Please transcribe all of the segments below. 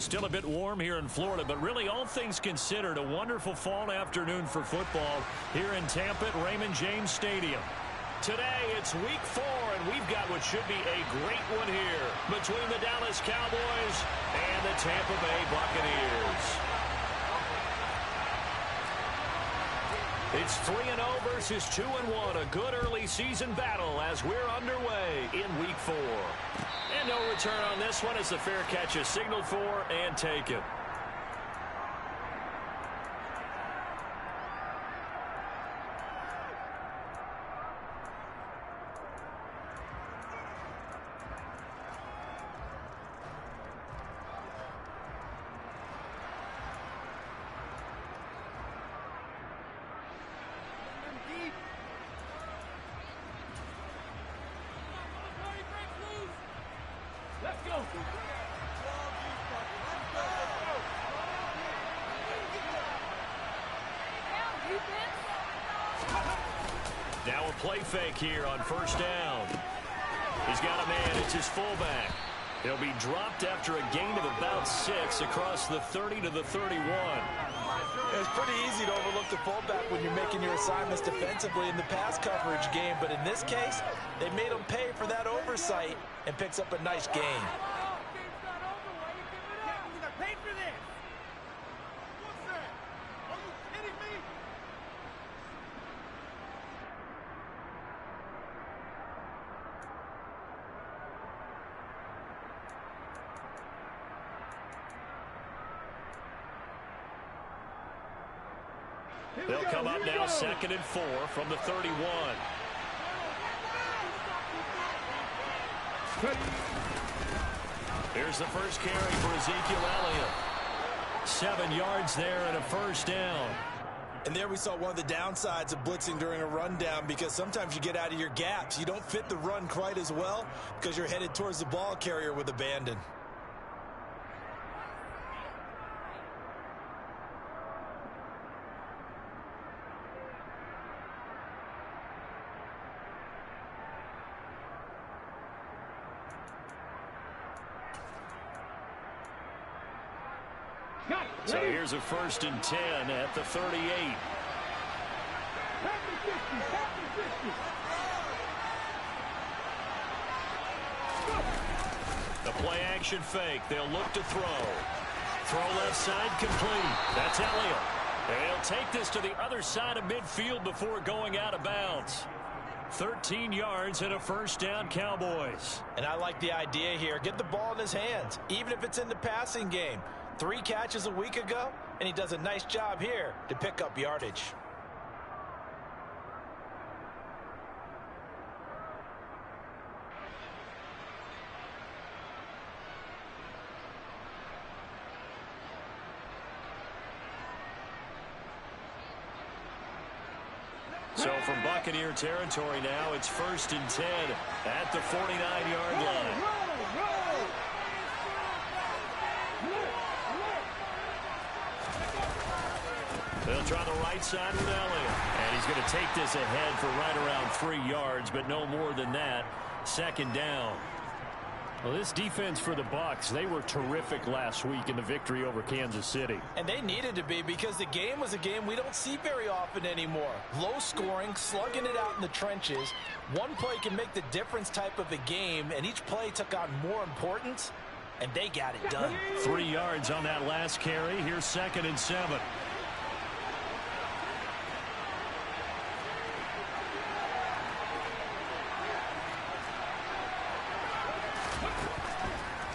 Still a bit warm here in Florida, but really all things considered, a wonderful fall afternoon for football here in Tampa at Raymond James Stadium. Today, it's week 4, and we've got what should be a great one here between the Dallas Cowboys and the Tampa Bay Buccaneers. It's 3-0 versus 2-1, a good early season battle as we're underway in week 4. And no return on this one as the fair catch is signaled for and taken. Now a play fake here on first down. He's got a man. It's his fullback. He'll be dropped after a gain of about 6 across the 30 to the 31. It's pretty easy to overlook the fullback when you're making your assignments defensively in the pass coverage game, but in this case, they made him pay for that oversight and picks up a nice gain. They'll come up now 2nd and 4 from the 31. Here's the first carry for Ezekiel Elliott. 7 yards there and a first down. And there we saw one of the downsides of blitzing during a rundown, because sometimes you get out of your gaps. You don't fit the run quite as well because you're headed towards the ball carrier with abandon. So here's a 1st and 10 at the 38. The play action fake. They'll look to throw. Throw left side complete. That's Elliott. And he'll take this to the other side of midfield before going out of bounds. 13 yards and a first down, Cowboys. And I like the idea here. Get the ball in his hands, even if it's in the passing game. 3 catches a week ago, and he does a nice job here to pick up yardage. So from Buccaneer territory now, it's 1st and 10 at the 49-yard line. They'll try the right side with Elliott. And he's going to take this ahead for right around 3 yards, but no more than that. 2nd down. Well, this defense for the Bucs, they were terrific last week in the victory over Kansas City. And they needed to be, because the game was a game we don't see very often anymore. Low scoring, slugging it out in the trenches. One play can make the difference type of a game, and each play took on more importance, and they got it done. 3 yards on that last carry. Here's 2nd and 7.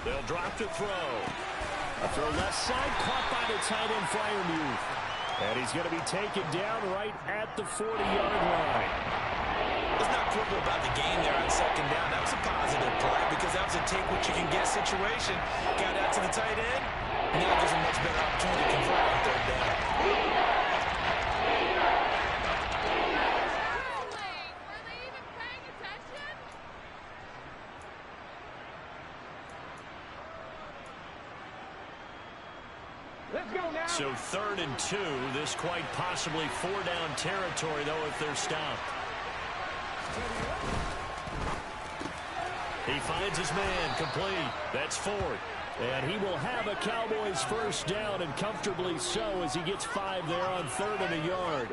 They'll drop to throw. A throw left side, caught by the tight end Freiermuth. And he's going to be taken down right at the 40-yard line. Let's not quibble about the game there on 2nd down. That was a positive play, because that was a take-what-you-can-get situation. Got out to the tight end. Now there's a much better opportunity to convert on 3rd down. So 3rd and 2. This quite possibly 4-down territory, though, if they're stopped. He finds his man complete. That's Ford. And he will have a Cowboys first down, and comfortably so, as he gets 5 there on 3rd and a yard.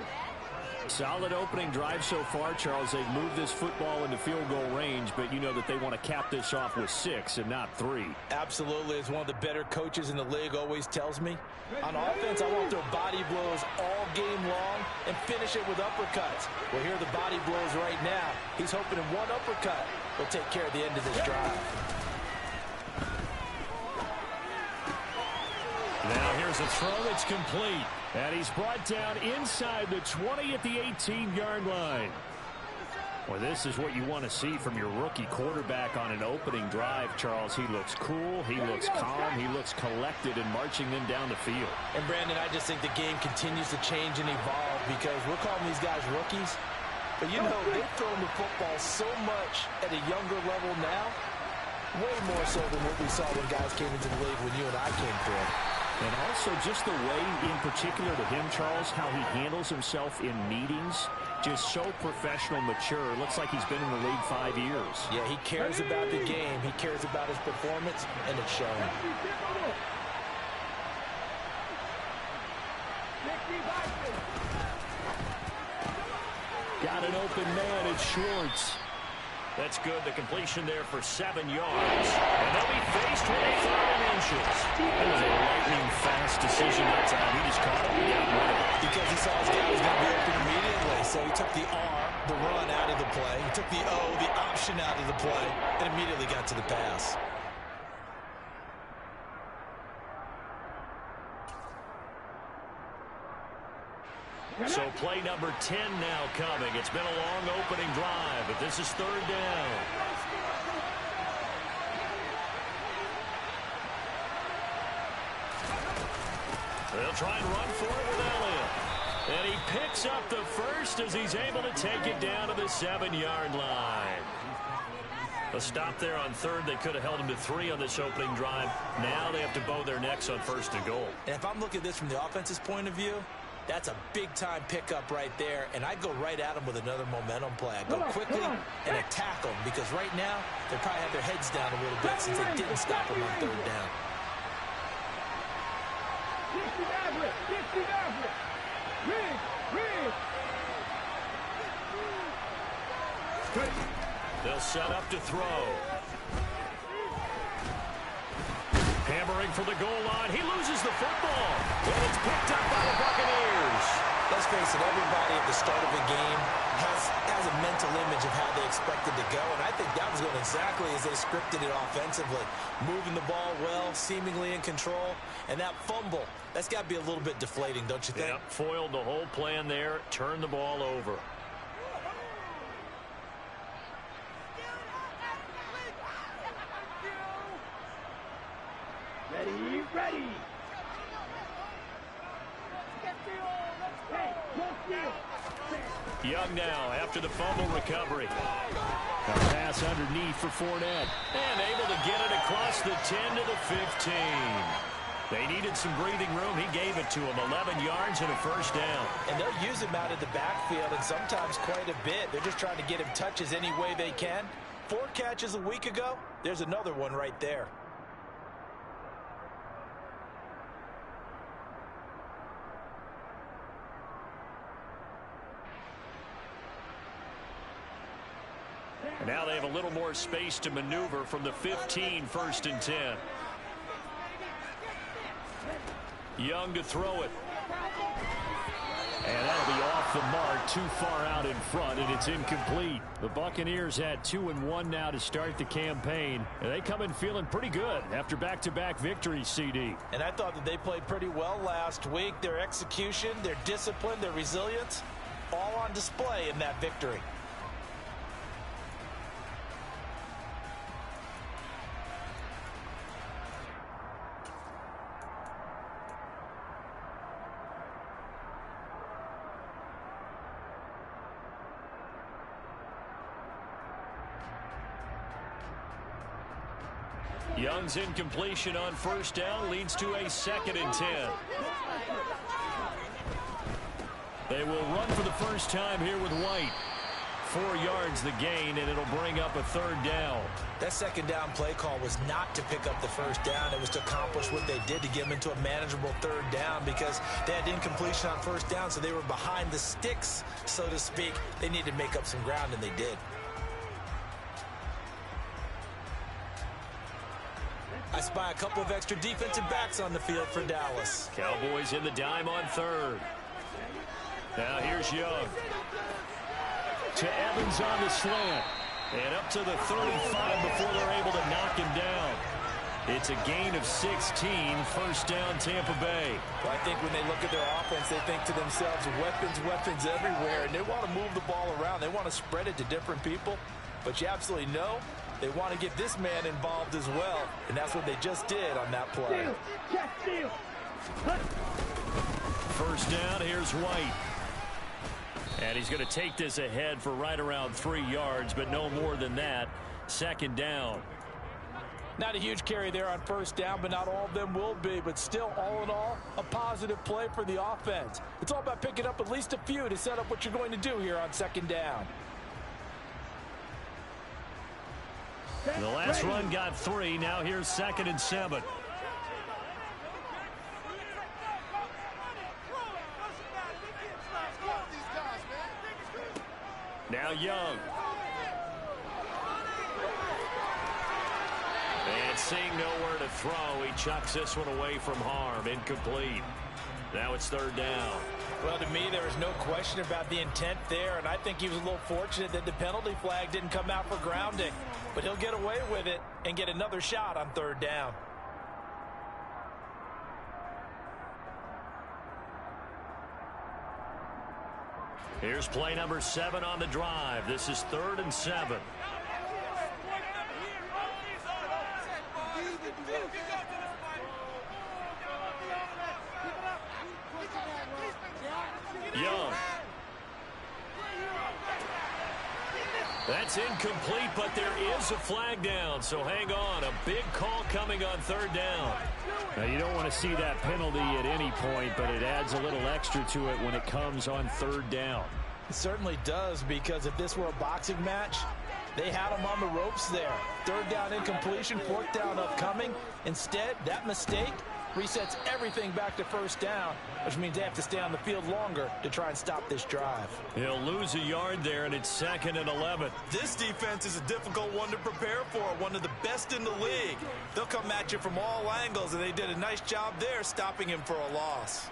Solid opening drive so far, Charles. They've moved this football into field goal range, but you know that they want to cap this off with 6 and not 3. Absolutely. As one of the better coaches in the league always tells me, on offense, I want to throw body blows all game long and finish it with uppercuts. Well, here are the body blows right now. He's hoping in one uppercut will take care of the end of this drive. Now here's a throw that's complete. And he's brought down inside the 20 at the 18-yard line. Well, this is what you want to see from your rookie quarterback on an opening drive, Charles. He looks cool, he looks calm, he looks collected in marching them down the field. And, Brandon, I just think the game continues to change and evolve because we're calling these guys rookies. But, you know, they've thrown the football so much at a younger level now, way more so than what we saw when guys came into the league when you and I came through. And also just the way, in particular to him, Charles, how he handles himself in meetings. Just so professional, mature. Looks like he's been in the league 5 years. Yeah, he cares about the game. He cares about his performance, and it's showing. Got an open man. It's Schwartz. That's good. The completion there for 7 yards. And they'll be faced with a 3rd and inches. That was a lightning-fast decision that time. He just caught it and got rid of it. Because he saw his guy was going to be open immediately. So he took the R, the run, out of the play. He took the O, the option, out of the play, and immediately got to the pass. So play number 10 now coming. It's been a long opening drive, but this is 3rd down. They'll try and run for it with Elliott. And he picks up the first as he's able to take it down to the 7-yard line. A stop there on 3rd. They could have held him to 3 on this opening drive. Now they have to bow their necks on 1st and goal. And if I'm looking at this from the offense's point of view, that's a big-time pickup right there, and I go right at them with another momentum play. I go quickly and attack them because right now they probably have their heads down a little bit since they didn't stop them on 3rd down. They'll set up to throw. Hammering for the goal line. He loses the football. And it's picked up by the Buccaneers. Let's face it, everybody at the start of a game has a mental image of how they expect it to go, and I think that was going exactly as they scripted it offensively. Moving the ball well, seemingly in control, and that fumble, that's got to be a little bit deflating, don't you think? Yep, foiled the whole plan there, turned the ball over. Ready. Young now after the fumble recovery. A pass underneath for Fournette. And able to get it across the 10 to the 15. They needed some breathing room. He gave it to him. 11 yards and a first down. And they'll use him out of the backfield, and sometimes quite a bit. They're just trying to get him touches any way they can. 4 catches a week ago. There's another one right there. Now they have a little more space to maneuver from the 15, 1st and 10. Young to throw it. And that'll be off the mark, too far out in front, and it's incomplete. The Buccaneers had 2-1 now to start the campaign, and they come in feeling pretty good after back-to-back victories, CD. And I thought that they played pretty well last week. Their execution, their discipline, their resilience, all on display in that victory. Young's incompletion on 1st down leads to a 2nd and 10. They will run for the first time here with White. 4 yards the gain, and it'll bring up a third down. That second down play call was not to pick up the first down. It was to accomplish what they did to get them into a manageable third down because they had incompletion on first down, so they were behind the sticks, so to speak. They needed to make up some ground, and they did. I spy a couple of extra defensive backs on the field for Dallas. Cowboys in the dime on third. Now here's Young. To Evans on the slant. And up to the 35 before they're able to knock him down. It's a gain of 16, first down Tampa Bay. Well, I think when they look at their offense, they think to themselves, weapons everywhere, and they want to move the ball around. They want to spread it to different people, but you absolutely know they want to get this man involved as well, and that's what they just did on that play. First down, here's White. And he's going to take this ahead for right around 3 yards, but no more than that. Second down. Not a huge carry there on first down, but not all of them will be. But still, all in all, a positive play for the offense. It's all about picking up at least a few to set up what you're going to do here on second down. The last run got 3. Now here's 2nd and 7. Now Young. And seeing nowhere to throw, he chucks this one away from harm. Incomplete. Now it's third down. Well, to me, there is no question about the intent there, and I think he was a little fortunate that the penalty flag didn't come out for grounding. But he'll get away with it and get another shot on third down. Here's play number 7 on the drive. This is 3rd and 7. Young. That's incomplete, but there is a flag down, so hang on. A big call coming on third down. Now, you don't want to see that penalty at any point, but it adds a little extra to it when it comes on third down. It certainly does, because if this were a boxing match, they had him on the ropes there. Third down incompletion, fourth down upcoming. Instead, that mistake resets everything back to first down, which means they have to stay on the field longer to try and stop this drive. He'll lose a yard there, and it's 2nd and 11. This defense is a difficult one to prepare for, one of the best in the league. They'll come at you from all angles, and they did a nice job there stopping him for a loss.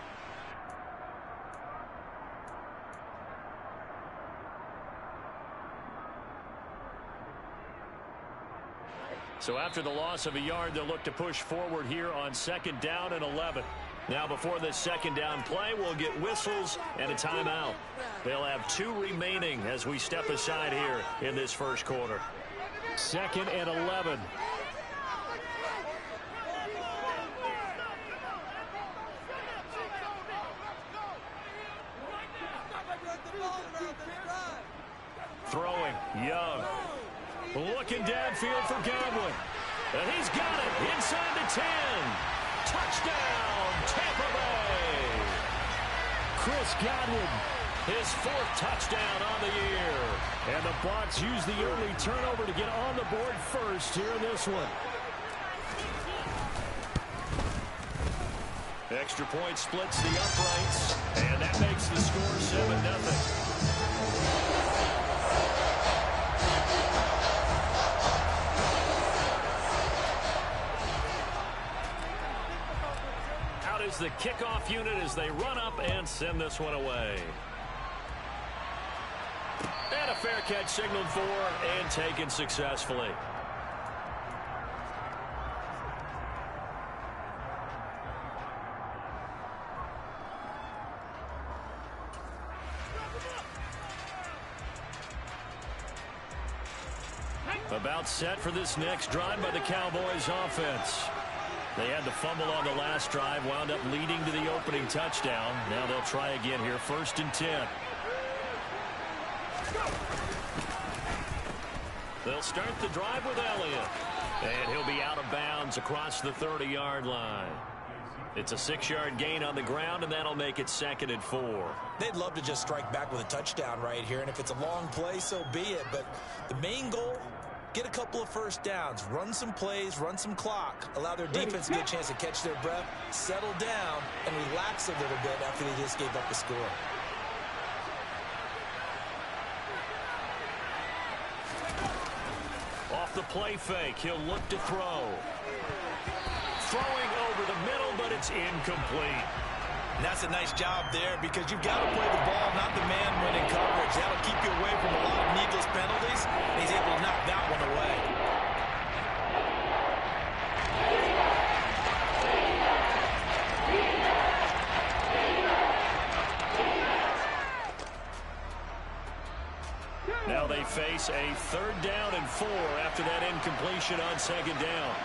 So after the loss of a yard, they'll look to push forward here on 2nd down and 11. Now before this second down play, we'll get whistles and a timeout. They'll have 2 remaining as we step aside here in this first quarter. 2nd and 11. Throwing, Young. Looking downfield for Godwin. And he's got it inside the 10. Touchdown, Tampa Bay. Chris Godwin, his 4th touchdown on the year. And the Bucs use the early turnover to get on the board first here in this one. Extra point splits the uprights, and that makes the score 7-0. Is the kickoff unit as they run up and send this one away. And a fair catch signaled for and taken successfully. About set for this next drive by the Cowboys offense. They had the fumble on the last drive, wound up leading to the opening touchdown. Now they'll try again here, 1st and 10. They'll start the drive with Elliott. And he'll be out of bounds across the 30-yard line. It's a 6-yard gain on the ground, and that'll make it 2nd and 4. They'd love to just strike back with a touchdown right here, and if it's a long play, so be it. But the main goal, get a couple of first downs, run some plays, run some clock, allow their defense a good chance to catch their breath, settle down, and relax a little bit after they just gave up the score. Off the play fake, he'll look to throw. Throwing over the middle, but it's incomplete. And that's a nice job there because you've got to play the ball, not the man when in coverage. That'll keep you away from a lot of needless penalties, and he's able to knock that one away. Now they face a 3rd down and 4 after that incompletion on 2nd down.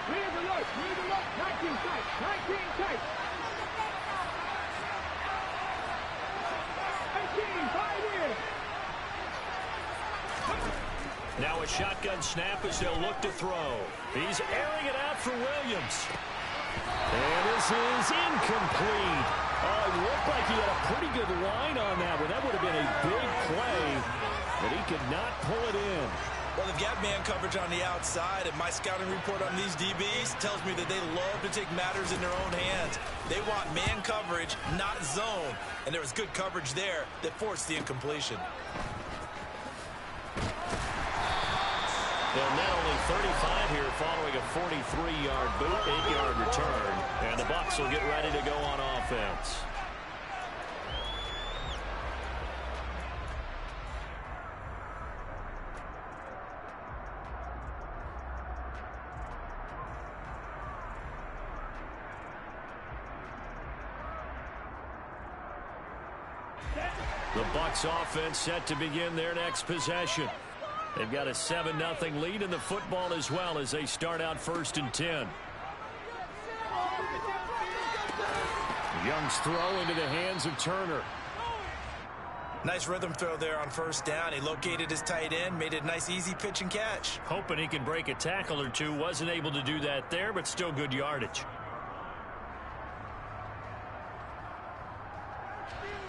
Now a shotgun snap as they'll look to throw. He's airing it out for Williams. And this is incomplete. Oh, it looked like he had a pretty good line on that one. That would have been a big play, but he could not pull it in. Well, they've got man coverage on the outside, and my scouting report on these DBs tells me that they love to take matters in their own hands. They want man coverage, not zone, and there was good coverage there that forced the incompletion. They'll net only 35 here following a 43-yard boot, 8-yard return. And the Bucs will get ready to go on offense. The Bucs offense set to begin their next possession. They've got a 7-0 lead in the football as well as they start out 1st and 10. Young's throw into the hands of Turner. Nice rhythm throw there on 1st down. He located his tight end, made it a nice easy pitch and catch. Hoping he can break a tackle or two. Wasn't able to do that there, but still good yardage.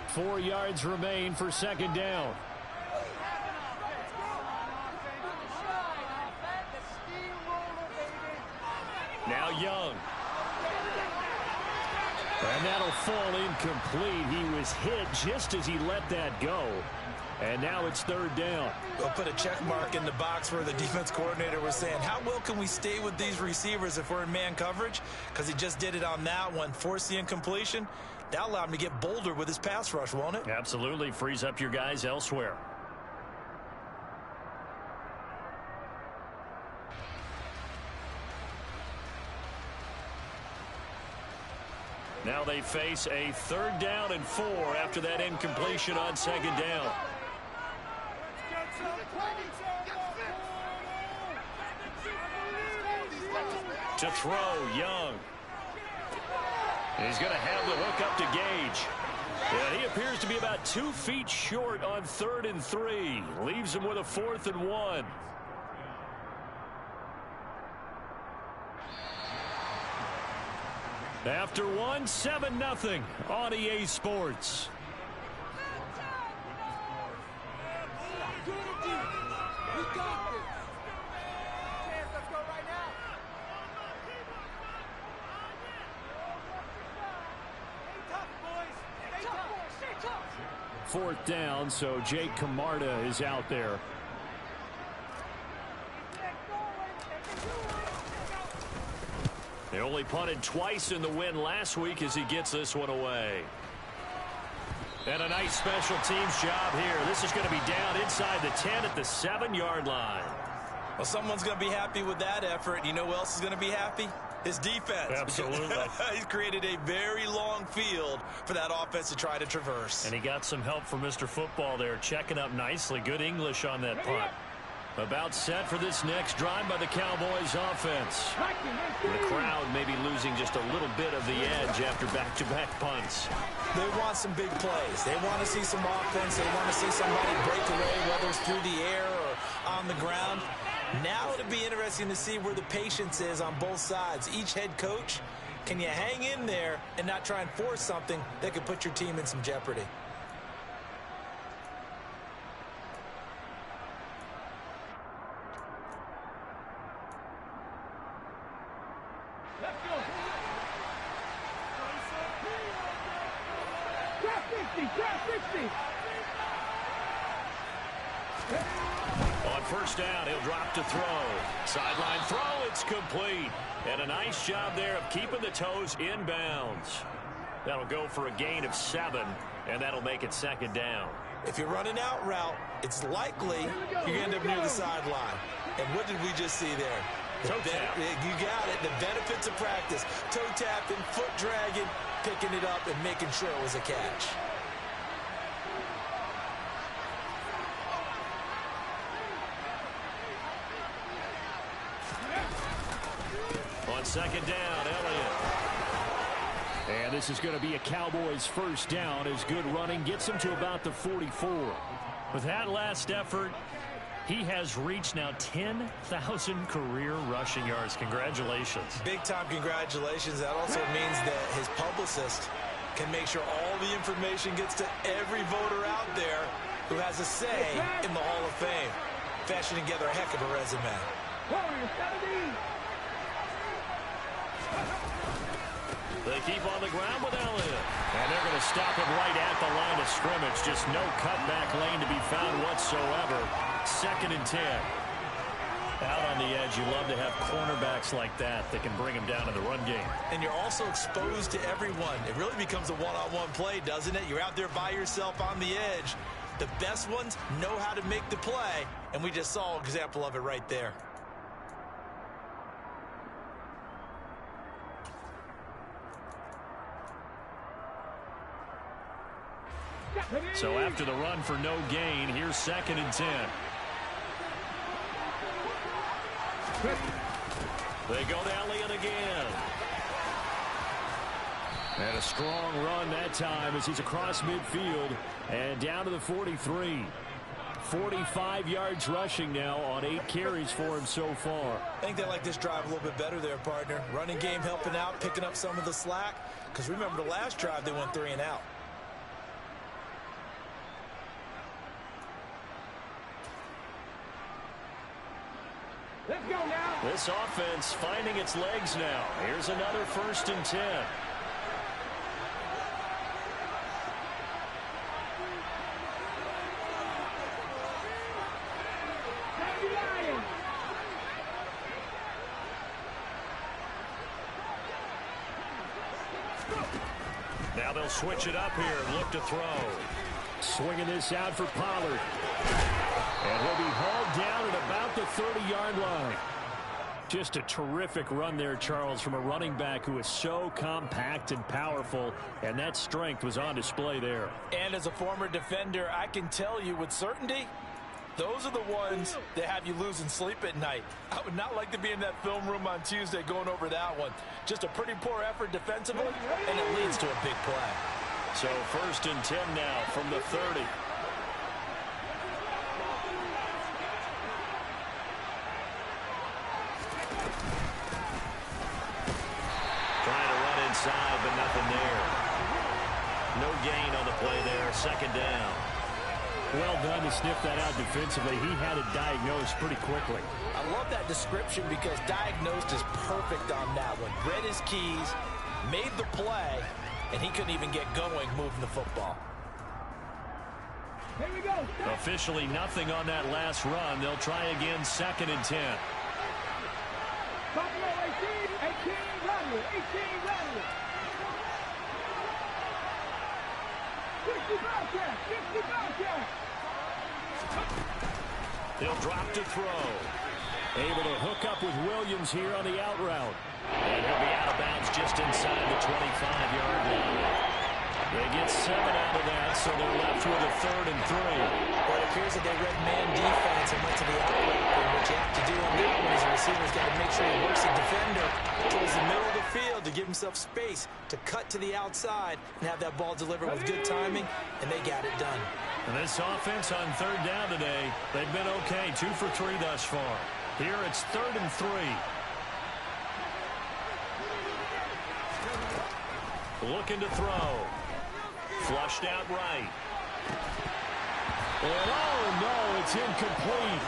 4 yards remain for 2nd down. Now Young. And that'll fall incomplete. He was hit just as he let that go. And now it's 3rd down. We'll put a check mark in the box where the defense coordinator was saying, how well can we stay with these receivers if we're in man coverage? Because he just did it on that one, forced the incompletion. That'll allow him to get bolder with his pass rush, won't it? Absolutely. Frees up your guys elsewhere. Now they face a 3rd down and 4 after that incompletion on 2nd down. To throw, Young. He's going to have the hook up to Gage. And he appears to be about 2 feet short on 3rd and 3. Leaves him with a 4th and 1. After 7-0 on EA Sports. Fourth down, so Jake Camarda is out there. They only punted twice in the win last week as he gets this one away. And a nice special teams job here. This is going to be down inside the 10 at the 7-yard line. Well, someone's going to be happy with that effort. You know who else is going to be happy? His defense. Absolutely. He's created a very long field for that offense to try to traverse. And he got some help from Mr. Football there, checking up nicely. Good English on that punt. About set for this next drive by the Cowboys offense. The crowd maybe losing just a little bit of the edge after back-to-back punts. They want some big plays. They want to see some offense. They want to see somebody break away, whether it's through the air or on the ground. Now it'll be interesting to see where the patience is on both sides. Each head coach Can you hang in there and not try and force something that could put your team in some jeopardy? Let's go. Try 60. On first down, he'll drop to throw. Sideline throw, it's complete. And a nice job there of keeping the toes in bounds. That'll go for a gain of 7, and that'll make it second down. If you're running out route, it's likely you're going to end up near the sideline. And what did we just see there? Toe tap. You got it. The benefits of practice. Toe tapping, foot dragging, picking it up, and making sure it was a catch. On second down, Elliott. And this is going to be a Cowboys first down as good running gets him to about the 44. With that last effort, he has reached now 10,000 career rushing yards. Congratulations. Big-time congratulations. That also means that his publicist can make sure all the information gets to every voter out there who has a say in the Hall of Fame. Fashioning together a heck of a resume. They keep on the ground with Elliott. And they're going to stop him right at the line of scrimmage. Just no cutback lane to be found whatsoever. Second and 10. Out on the edge, you love to have cornerbacks like that that can bring him down in the run game. And you're also exposed to everyone. It really becomes a one-on-one play, doesn't it? You're out there by yourself on the edge. The best ones know how to make the play, and we just saw an example of it right there. So after the run for no gain, here's second and 10. They go to Elliott again. And a strong run that time as he's across midfield and down to the 43. 45 yards rushing now on 8 carries for him so far. I think they like this drive a little bit better there, partner. Running game helping out, picking up some of the slack. Because remember, the last drive they went 3 and out. Let's go now. This offense finding its legs now. Here's another first and 10. Now they'll switch it up here and look to throw. Swinging this out for Pollard. And he'll be hauled down at about the 30-yard line. Just a terrific run there, Charles, from a running back who is so compact and powerful, and that strength was on display there. And as a former defender, I can tell you with certainty, those are the ones that have you losing sleep at night. I would not like to be in that film room on Tuesday going over that one. Just a pretty poor effort defensively, and it leads to a big play. So first and 10 now from the 30. Inside, but nothing there. No gain on the play there. Second down. Well done to sniff that out defensively. He had it diagnosed pretty quickly. I love that description because diagnosed is perfect on that one. Read his keys, made the play, and he couldn't even get going moving the football. Here we go. Officially nothing on that last run. They'll try again second and 10. Buffalo 18, Rattler, 18, Rattler. 55 catch, 55 catch. They'll drop to throw. Able to hook up with Williams here on the out route. And he'll be out of bounds just inside the 25-yard line. They get 7 out of that, so they're left with a 3rd and 3. Well, it appears that they read man defense and went to the out route. And what you have to do on that one is the receiver's got to make sure he works the defender towards the middle of the field to give himself space to cut to the outside and have that ball delivered with good timing, and they got it done. And this offense on 3rd down today, they've been okay. 2 for 3 thus far. Here it's 3rd and 3. Looking to throw. Flushed out right. And oh, no, it's incomplete.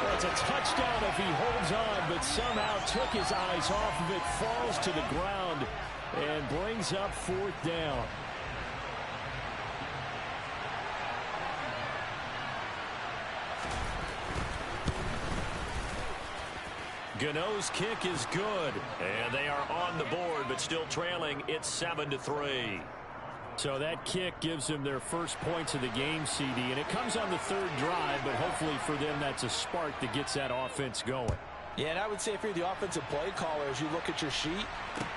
Well, it's a touchdown if he holds on, but somehow took his eyes off of it, falls to the ground, and brings up 4th down. Gano's kick is good, and they are on the board, but still trailing. It's 7-3. So that kick gives them their first points of the game, CD, and it comes on the 3rd drive, but hopefully for them that's a spark that gets that offense going. Yeah, and I would say if you're the offensive play caller, as you look at your sheet,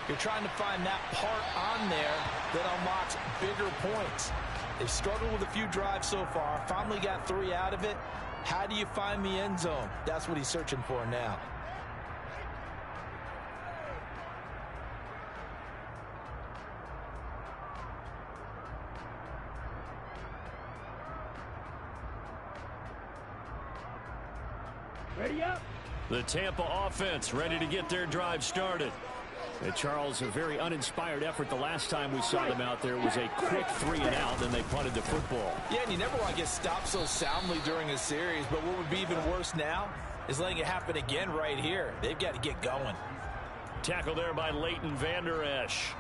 you're trying to find that part on there that unlocks bigger points. They've struggled with a few drives so far, finally got 3 out of it. How do you find the end zone? That's what he's searching for now. Ready up. The Tampa offense ready to get their drive started. And Charles, a very uninspired effort the last time we saw them out there. It was a quick 3 and out, then they punted the football. Yeah, and you never want to get stopped so soundly during a series, but what would be even worse now is letting it happen again right here. They've got to get going. Tackle there by Leighton Vander Esch.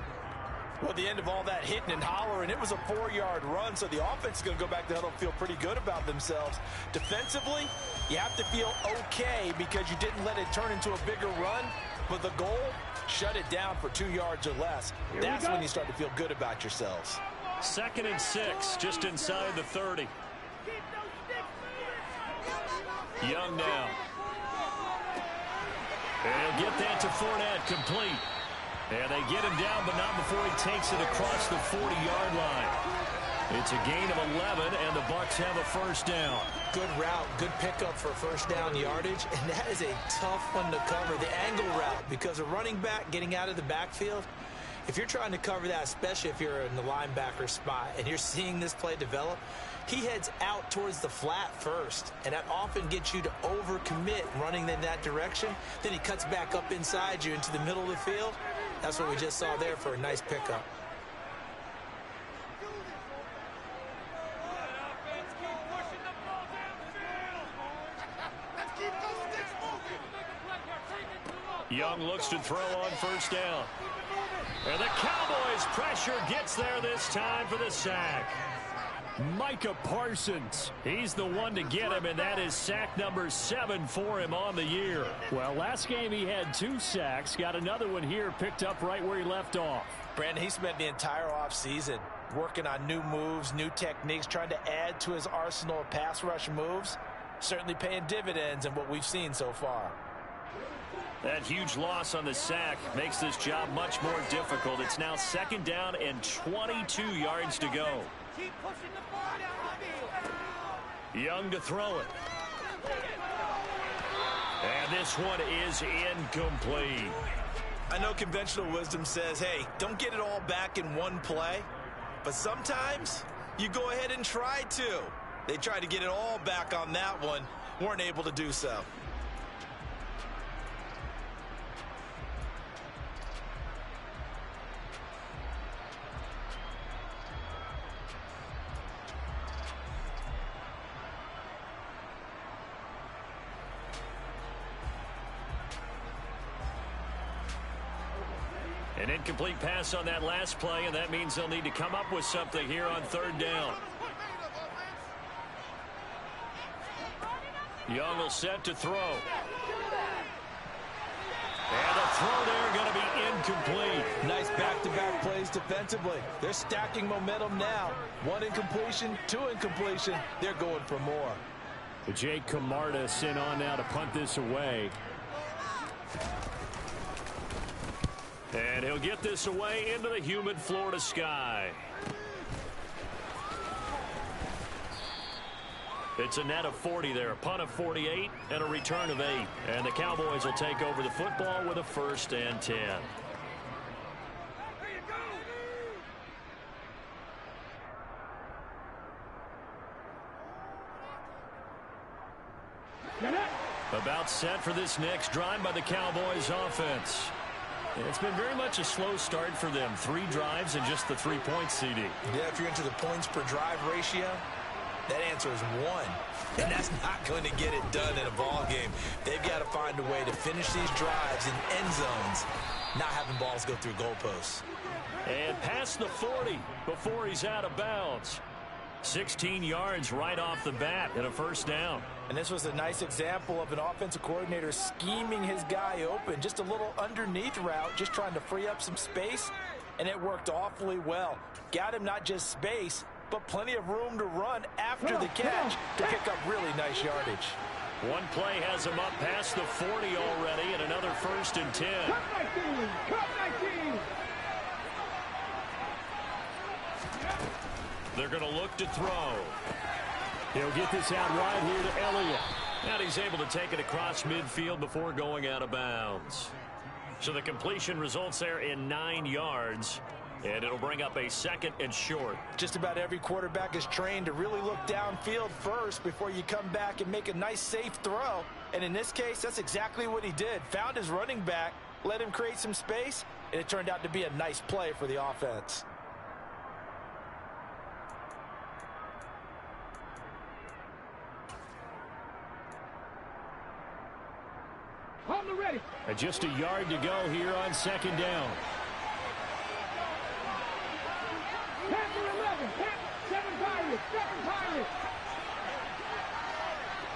Well, at the end of all that hitting and hollering, it was a 4-yard run, so the offense is going to go back to huddle and feel pretty good about themselves. Defensively, you have to feel okay because you didn't let it turn into a bigger run, but the goal, shut it down for 2 yards or less. That's when you start to feel good about yourselves. 2nd and 6, just inside the 30. Young now. And get that to Fournette, complete. And they get him down, but not before he takes it across the 40-yard line. It's a gain of 11, and the Bucs have a 1st down. Good route, good pickup for 1st down yardage, and that is a tough one to cover, the angle route, because a running back getting out of the backfield, if you're trying to cover that, especially if you're in the linebacker spot, and you're seeing this play develop, he heads out towards the flat first, and that often gets you to overcommit running in that direction. Then he cuts back up inside you into the middle of the field. That's what we just saw there for a nice pickup. Young looks to throw on 1st down. And the Cowboys' pressure gets there this time for the sack. Micah Parsons, he's the one to get him, and that is sack number 7 for him on the year. Well, last game he had 2 sacks, got another one here, picked up right where he left off. Brandon, he spent the entire offseason working on new moves, new techniques, trying to add to his arsenal of pass rush moves. Certainly paying dividends in what we've seen so far. That huge loss on the sack makes this job much more difficult. It's now 2nd down and 22 yards to go. Keep pushing the ball down the field. Young to throw it. And this one is incomplete. I know conventional wisdom says, hey, don't get it all back in one play. But sometimes you go ahead and try to. They tried to get it all back on that one. Weren't able to do so. An incomplete pass on that last play, and that means they'll need to come up with something here on 3rd down. Young will set to throw. And the throw there going to be incomplete. Nice back-to-back plays defensively. They're stacking momentum now. 1 incompletion, 2 incompletion. They're going for more. Jake Camarda sent on now to punt this away. And he'll get this away into the humid Florida sky. It's a net of 40 there, a punt of 48, and a return of 8. And the Cowboys will take over the football with a 1st and 10. About set for this next drive by the Cowboys offense. It's been very much a slow start for them. 3 drives and just the 3 points, CD. Yeah, if you're into the points per drive ratio, that answer is 1. And that's not going to get it done in a ball game. They've got to find a way to finish these drives in end zones, not having balls go through goalposts. And past the 40 before he's out of bounds. 16 yards right off the bat and a first down. And this was a nice example of an offensive coordinator scheming his guy open. Just a little underneath route, just trying to free up some space, and it worked awfully well. Got him not just space, but plenty of room to run after the catch to pick up really nice yardage. One play has him up past the 40 already, and another 1st and 10. Cut 19! Cut 19! They're going to look to throw. He'll get this out wide here to Elliott. And he's able to take it across midfield before going out of bounds. So the completion results there in 9 yards. And it'll bring up a 2nd and short. Just about every quarterback is trained to really look downfield first before you come back and make a nice, safe throw. And in this case, that's exactly what he did. Found his running back, let him create some space, and it turned out to be a nice play for the offense. On the ready. And just a yard to go here on 2nd down. Panther 11. 7 Pirates. 7 Pirates.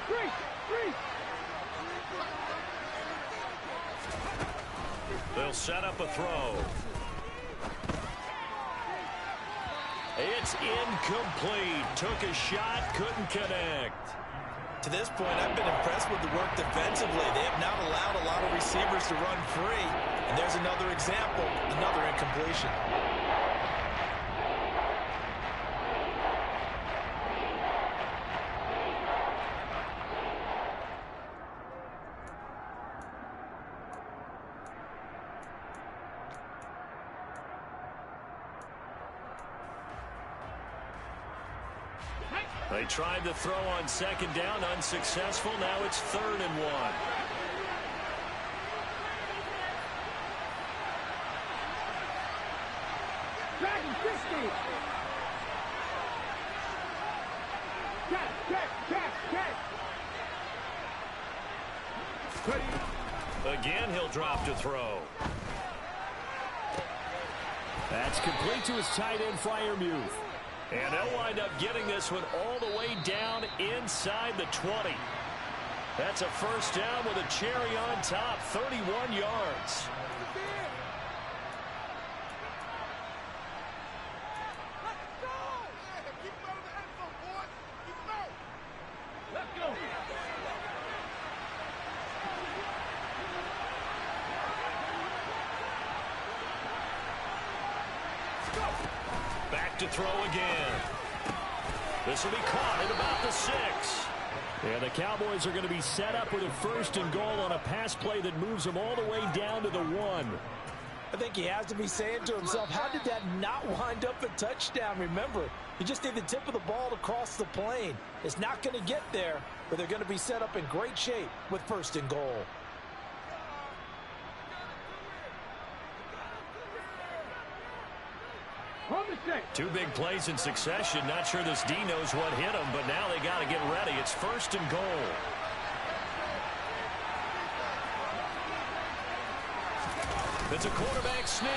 3. They'll set up a throw. It's incomplete. Took a shot, couldn't connect. To this point, I've been impressed with the work defensively. They have not allowed a lot of receivers to run free. And there's another example, another incompletion. They tried to throw on 2nd down, unsuccessful. Now it's 3rd and 1. Dragon 50. Catch. Again, he'll drop to throw. That's complete to his tight end, Freiermuth. And they'll wind up getting this one all the way down inside the 20. That's a first down with a cherry on top, 31 yards. Back to throw again. This will be caught at about the 6. And the Cowboys are going to be set up with a 1st and goal on a pass play that moves them all the way down to the 1. I think he has to be saying to himself, how did that not wind up a touchdown? Remember, you just need the tip of the ball to cross the plane. It's not going to get there, but they're going to be set up in great shape with 1st and goal. Two big plays in succession. Not sure this D knows what hit him, but now they got to get ready. It's 1st and goal. It's a quarterback sneak.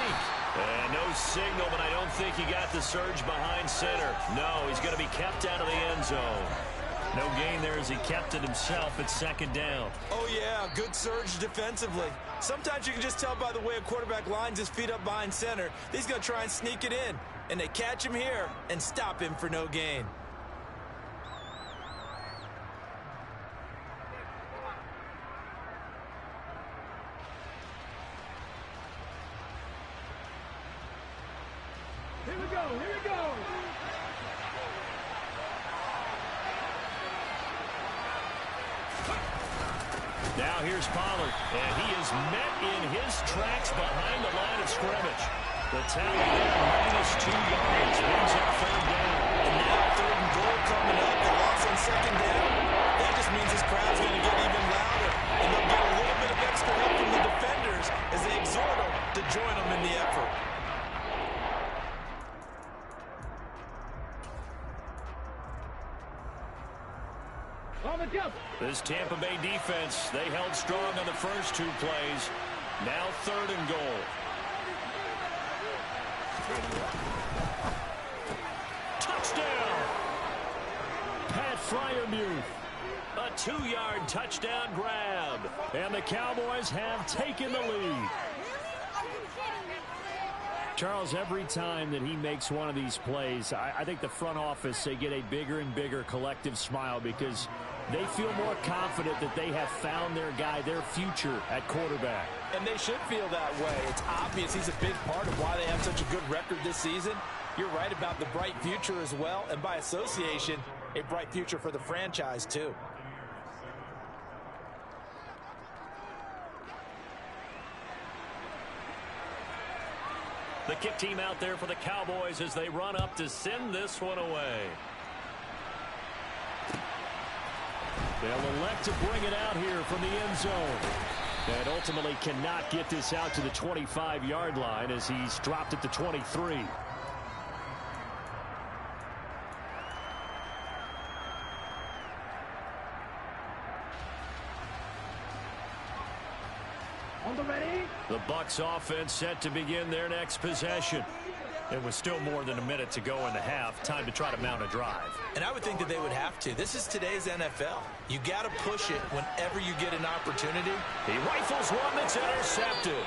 And no signal, but I don't think he got the surge behind center. No, he's going to be kept out of the end zone. No gain there as he kept it himself at 2nd down. Oh, yeah, good surge defensively. Sometimes you can just tell by the way a quarterback lines his feet up behind center. He's going to try and sneak it in. And they catch him here and stop him for no gain. Here we go. Now here's Pollard, and he is met in his tracks behind the line of scrimmage. The tally there, -2 yards, brings up 3rd down. And now 3rd and goal coming up. The loss on 2nd down. That just means this crowd's going to get even louder. And they'll get a little bit of extra help from the defenders as they exhort them to This Tampa Bay defense, they held strong on the first 2 plays. Now 3rd and goal. Touchdown! Pat Fryermuth. A 2-yard touchdown grab. And the Cowboys have taken the lead. Charles, every time that he makes one of these plays, I think the front office, they get a bigger and bigger collective smile because they feel more confident that they have found their guy, their future at quarterback. And they should feel that way. It's obvious he's a big part of why they have such a good record this season. You're right about the bright future as well, and by association, a bright future for the franchise too. The kick team out there for the Cowboys as they run up to send this one away. They'll elect to bring it out here from the end zone. And ultimately cannot get this out to the 25-yard line as he's dropped at the 23. On the ready. The Bucs offense set to begin their next possession. It was still more than a minute to go in the half. Time to try to mount a drive. And I would think that they would have to. This is today's NFL. You got to push it whenever you get an opportunity. He rifles one that's intercepted.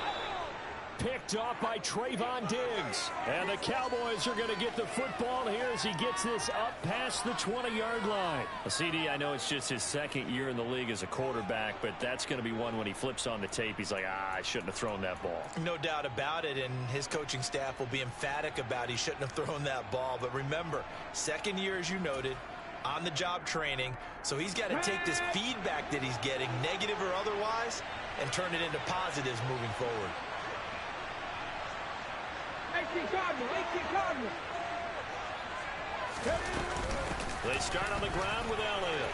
Picked off by Trayvon Diggs. And the Cowboys are going to get the football here as he gets this up past the 20-yard line. Well, CD, I know it's just his 2nd year in the league as a quarterback, but that's going to be one when he flips on the tape. He's like, I shouldn't have thrown that ball. No doubt about it, and his coaching staff will be emphatic about he shouldn't have thrown that ball. But remember, 2nd year, as you noted, on-the-job training. So he's got to take this feedback that he's getting, negative or otherwise, and turn it into positives moving forward. 18 Cardinal, 18 Cardinal. They start on the ground with Elliott.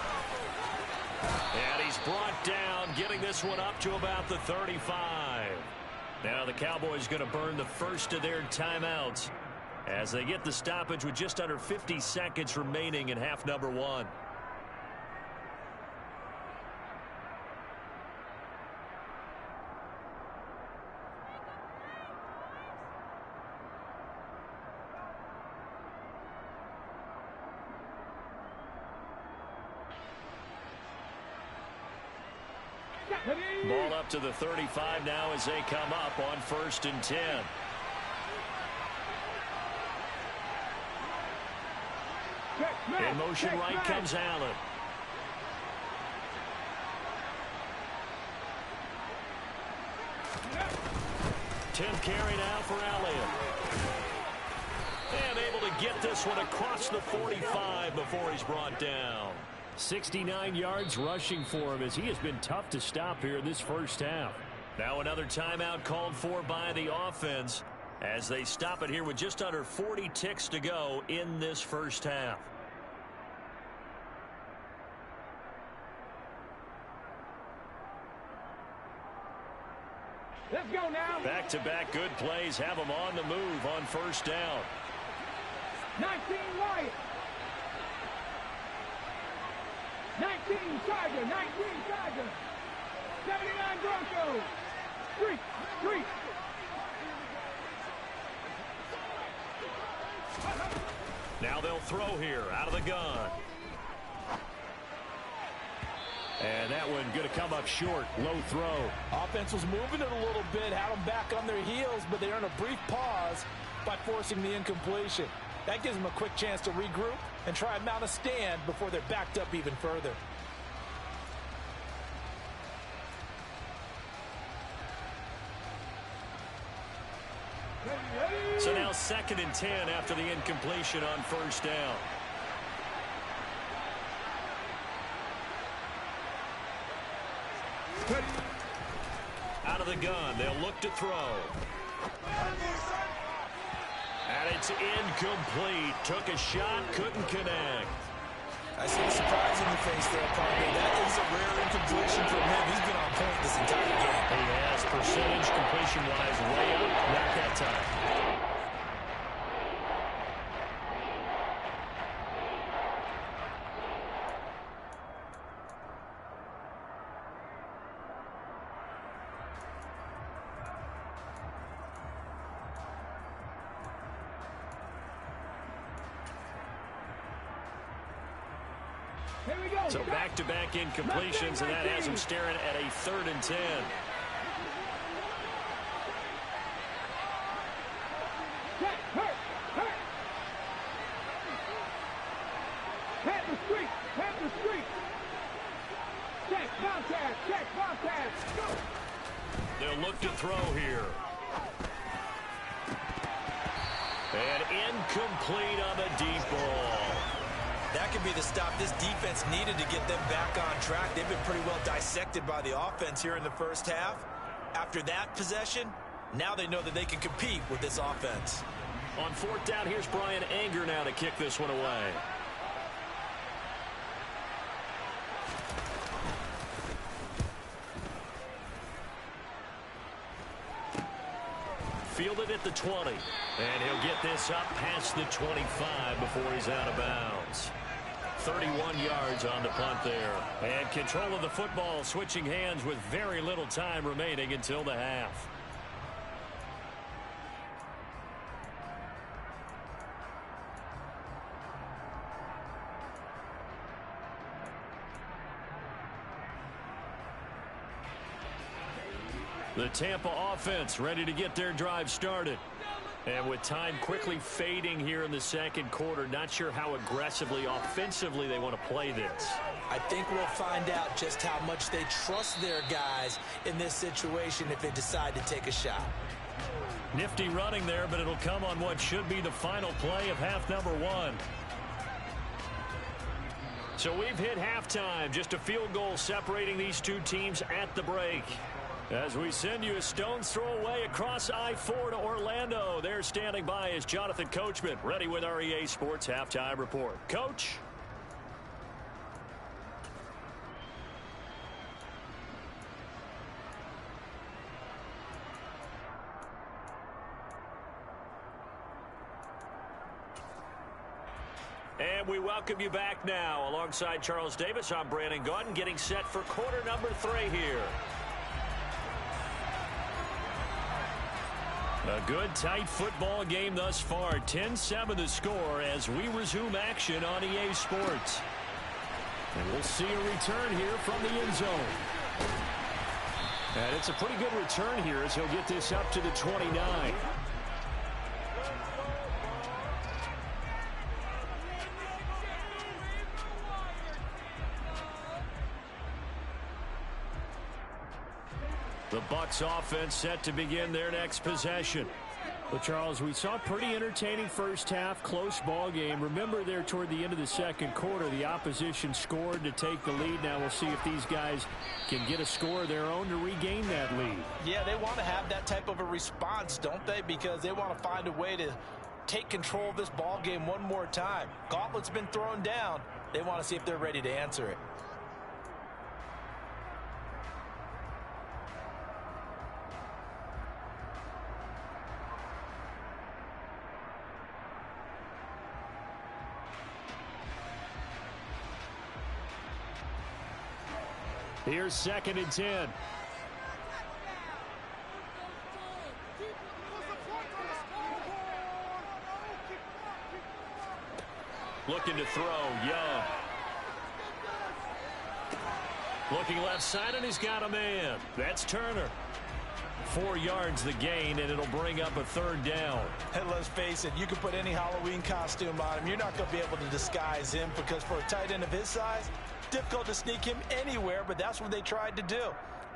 And he's brought down, getting this one up to about the 35. Now the Cowboys going to burn the first of their timeouts as they get the stoppage with just under 50 seconds remaining in half number 1. Ball up to the 35 now as they come up on 1st and 10. In motion right comes Allen. Tenth carry now for Elliott. And able to get this one across the 45 before he's brought down. 69 yards rushing for him as he has been tough to stop here in this first half. Now another timeout called for by the offense as they stop it here with just under 40 ticks to go in this first half. Let's go now. Back-to-back good plays have them on the move on 1st down. 19 Wyatt. 19 Charger, 19 Charger. 79 Broncos. 3. Now they'll throw here out of the gun. And that one going to come up short. Low throw. Offense was moving it a little bit, had them back on their heels, but they earned a brief pause by forcing the incompletion. That gives them a quick chance to regroup and try and mount a stand before they're backed up even further. So now 2nd and 10 after the incompletion on 1st down. Out of the gun, they'll look to throw. And it's incomplete. Took a shot, couldn't connect. I see a surprise in the face there, Parker. That is a rare incompletion from him. He's been on point this entire game. He has percentage completion-wise way up. Not that time. Here we go. So back-to-back incompletions, and that has him staring at a 3rd and 10. Hurt. Pat the street. Check, contact. Go. They'll look to throw here. And incomplete on the deep ball. That could be the stop this defense needed to get them back on track. They've been pretty well dissected by the offense here in the first half. After that possession, now they know that they can compete with this offense. On 4th down, here's Brian Anger now to kick this one away. Fielded at the 20. And he'll get this up past the 25 before he's out of bounds. 31 yards on the punt there. And control of the football switching hands with very little time remaining until the half. The Tampa offense ready to get their drive started. And with time quickly fading here in the second quarter, not sure how aggressively, offensively they want to play this. I think we'll find out just how much they trust their guys in this situation if they decide to take a shot. Nifty running there, but it'll come on what should be the final play of half number 1. So we've hit halftime, just a field goal separating these two teams at the break. As we send you a stone's throw away across I-4 to Orlando. There standing by is Jonathan Coachman, ready with our EA Sports Halftime Report. Coach? And we welcome you back now. Alongside Charles Davis, I'm Brandon Gaudin, getting set for quarter number 3 here. A good, tight football game thus far. 10-7 the score as we resume action on EA Sports. And we'll see a return here from the end zone. And it's a pretty good return here as he'll get this up to the 29. The Bucs offense set to begin their next possession. Well, Charles, we saw a pretty entertaining first half, close ball game. Remember there toward the end of the second quarter, the opposition scored to take the lead. Now we'll see if these guys can get a score of their own to regain that lead. Yeah, they want to have that type of a response, don't they? Because they want to find a way to take control of this ball game one more time. Gauntlet's been thrown down. They want to see if they're ready to answer it. Here's 2nd and 10. Looking to throw, Young. Looking left side, and he's got a man. That's Turner. 4 yards the gain, and it'll bring up a 3rd down. And let's face it, you can put any Halloween costume on him. You're not going to be able to disguise him because for a tight end of his size, difficult to sneak him anywhere, but that's what they tried to do.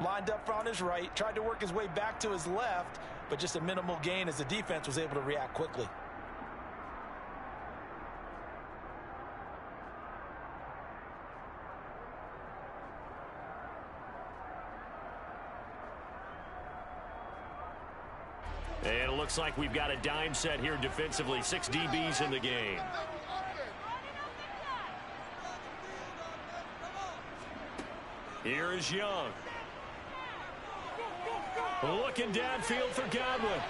Lined up on his right, tried to work his way back to his left, but just a minimal gain as the defense was able to react quickly. And it looks like we've got a dime set here defensively. 6 DBs in the game. Here is Young. Looking downfield for Godwin.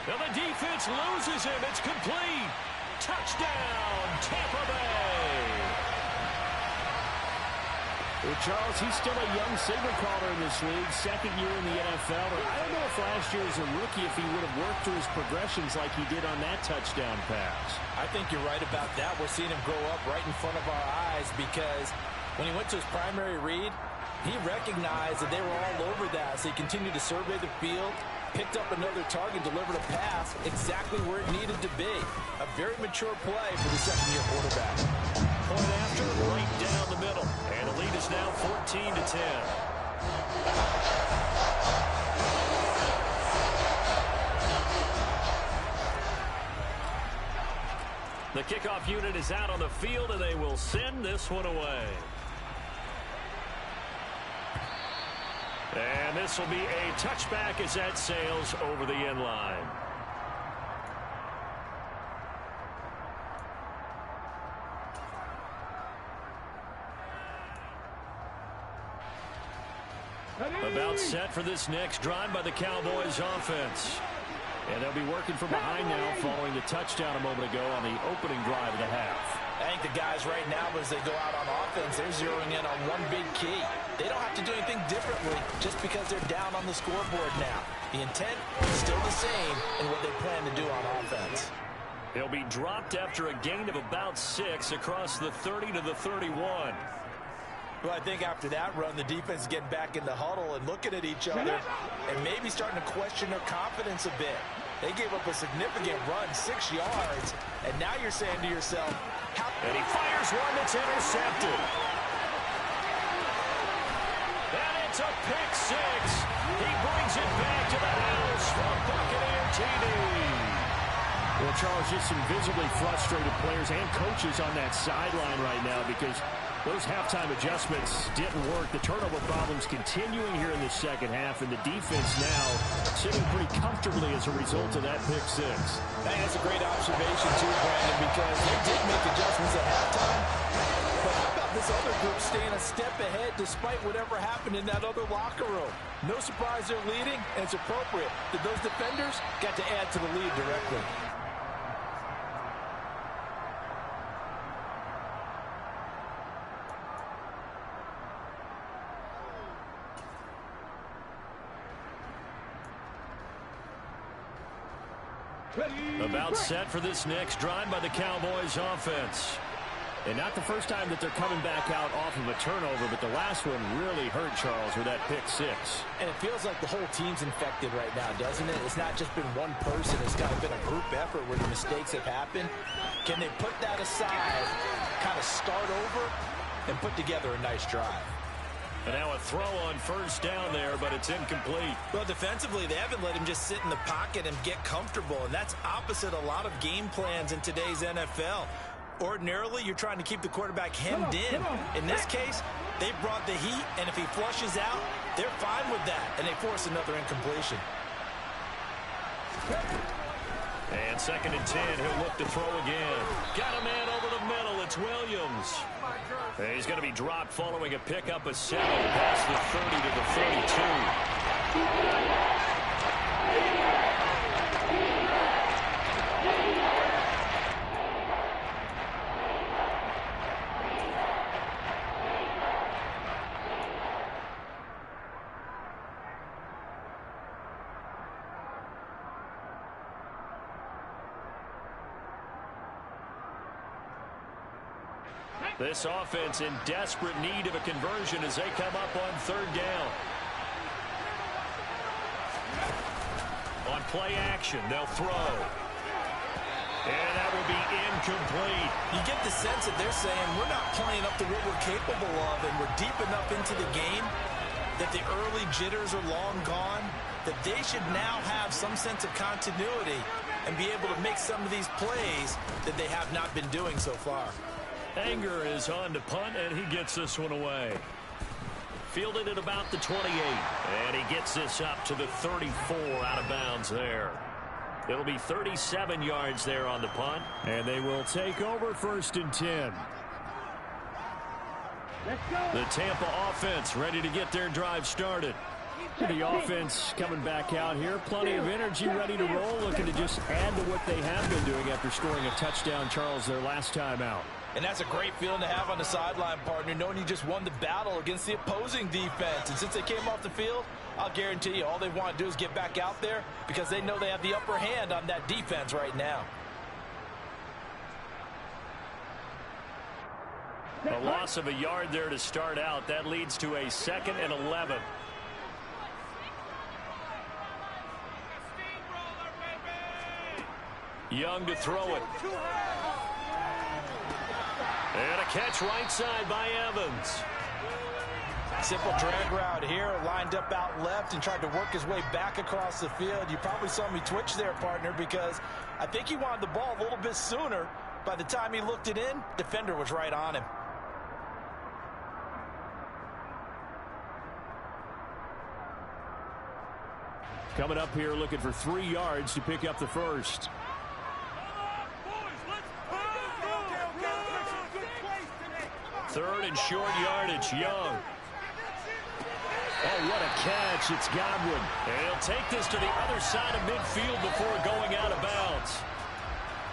Now the defense loses him. It's complete. Touchdown, Tampa Bay. Well, Charles, he's still a young signal caller in this league, second year in the NFL. I don't know if last year as a rookie if he would have worked through his progressions like he did on that touchdown pass. I think you're right about that. We're seeing him grow up right in front of our eyes because when he went to his primary read, he recognized that they were all over that, so he continued to survey the field, picked up another target, delivered a pass exactly where it needed to be. A very mature play for the second-year quarterback. Point after, right down the middle. And the lead is now 14-10. The kickoff unit is out on the field, and they will send this one away. And this will be a touchback as that sails over the end line. About set for this next drive by the Cowboys offense. And they'll be working from behind now following the touchdown a moment ago on the opening drive of the half. I think the guys right now, as they go out on offense, they're zeroing in on one big key. They don't have to do anything differently just because they're down on the scoreboard now. The intent is still the same in what they plan to do on offense. They'll be dropped after a gain of about 6 across the 30 to the 31. Well, I think after that run, the defense is getting back in the huddle and looking at each other and maybe starting to question their confidence a bit. They gave up a significant run, 6 yards, and now you're saying to yourself, how... And he fires one that's intercepted. And it's a pick 6. He brings it back to the house from Buccaneer TD. Well, Charles, just some visibly frustrated players and coaches on that sideline right now because those halftime adjustments didn't work. The turnover problems continuing here in the second half, and the defense now sitting pretty comfortably as a result of that pick 6. That's a great observation, too, Brandon, because they did make adjustments at halftime. But how about this other group staying a step ahead despite whatever happened in that other locker room? No surprise they're leading, and it's appropriate that those defenders got to add to the lead directly. About set for this next drive by the Cowboys offense. And not the first time that they're coming back out off of a turnover, but the last one really hurt Charles with that pick 6. And it feels like the whole team's infected right now, doesn't it? It's not just been one person. It's kind of been a group effort where the mistakes have happened. Can they put that aside, kind of start over, and put together a nice drive? And now a throw on first down there, but it's incomplete. Well, defensively, they haven't let him just sit in the pocket and get comfortable, and that's opposite a lot of game plans in today's NFL. Ordinarily, you're trying to keep the quarterback hemmed in. In this case, they brought the heat, and if he flushes out, they're fine with that, and they force another incompletion. And 2nd and 10, he'll look to throw again. Got a man over the middle, it's Williams. And he's going to be dropped following a pickup of 7 past the 30 to the 32. This offense in desperate need of a conversion as they come up on 3rd down. On play action, they'll throw. And that will be incomplete. You get the sense that they're saying we're not playing up to what we're capable of, and we're deep enough into the game that the early jitters are long gone, that they should now have some sense of continuity and be able to make some of these plays that they have not been doing so far. Anger is on to punt, and he gets this one away. Fielded at about the 28, and he gets this up to the 34 out of bounds there. It'll be 37 yards there on the punt, and they will take over 1st and 10. The Tampa offense ready to get their drive started. The offense coming back out here. Plenty of energy, ready to roll, looking to just add to what they have been doing after scoring a touchdown, Charles, their last time out. And that's a great feeling to have on the sideline, partner, knowing you just won the battle against the opposing defense. And since they came off the field, I'll guarantee you all they want to do is get back out there because they know they have the upper hand on that defense right now. A loss of a yard there to start out. That leads to a 2nd and 11. Young to throw it. And a catch right side by Evans. Simple drag route here, lined up out left and tried to work his way back across the field. You probably saw me twitch there, partner, because I think he wanted the ball a little bit sooner. By the time he looked it in, defender was right on him. Coming up here looking for 3 yards to pick up the first. Third and short yardage, Young. Oh, what a catch. It's Godwin. And he'll take this to the other side of midfield before going out of bounds.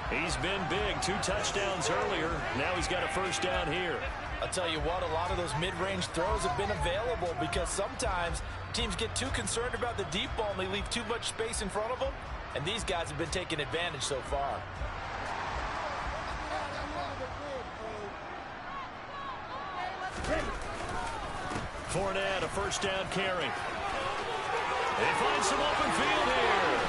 He's been big. 2 touchdowns earlier. Now he's got a first down here. I'll tell you what, a lot of those mid-range throws have been available because sometimes teams get too concerned about the deep ball and they leave too much space in front of them. And these guys have been taking advantage so far. Fournette, a first down carry. They find some open field here.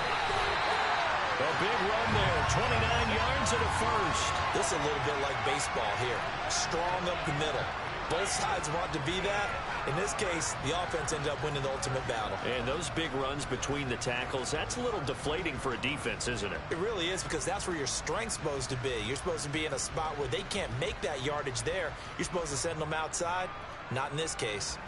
A big run there, 29 yards and a first. This is a little bit like baseball here. Strong up the middle. Both sides want to be that. In this case, the offense ended up winning the ultimate battle. And those big runs between the tackles, that's a little deflating for a defense, isn't it? It really is, because that's where your strength's supposed to be. You're supposed to be in a spot where they can't make that yardage there. You're supposed to send them outside. Not in this case.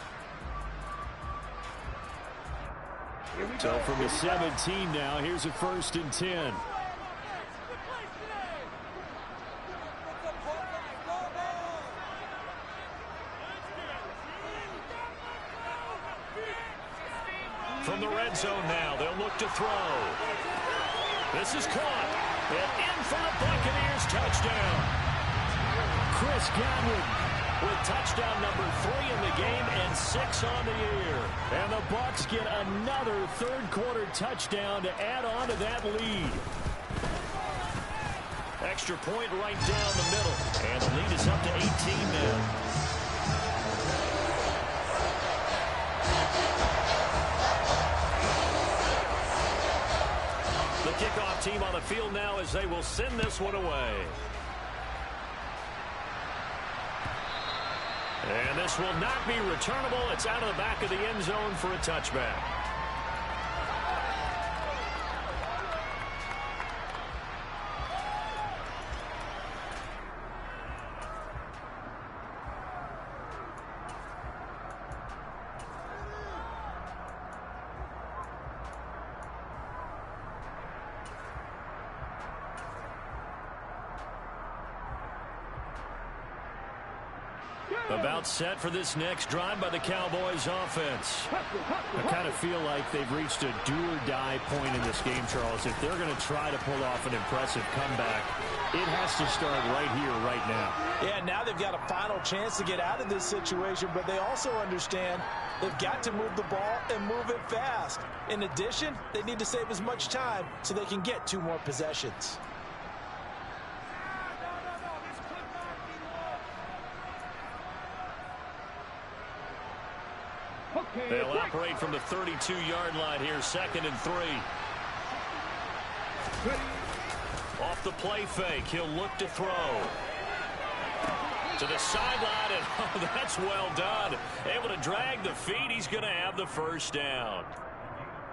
So from the 17 now, here's a 1st and 10. From the red zone now, they'll look to throw. This is caught. And in for the Buccaneers touchdown. Chris Godwin with touchdown number 3 in the game and 6 on the year. And the Bucs get another 3rd quarter touchdown to add on to that lead. Extra point right down the middle. And the lead is up to 18 now. The kickoff team on the field now as they will send this one away. And this will not be returnable. It's out of the back of the end zone for a touchback. About set for this next drive by the Cowboys offense. I kind of feel like they've reached a do-or-die point in this game, Charles. If they're going to try to pull off an impressive comeback, it has to start right here, right now. Yeah, now they've got a final chance to get out of this situation, but they also understand they've got to move the ball and move it fast. In addition, they need to save as much time so they can get 2 more possessions. They'll operate from the 32-yard line here, 2nd and 3. Off the play fake, he'll look to throw. To the sideline, and oh, that's well done. Able to drag the feet, he's going to have the first down.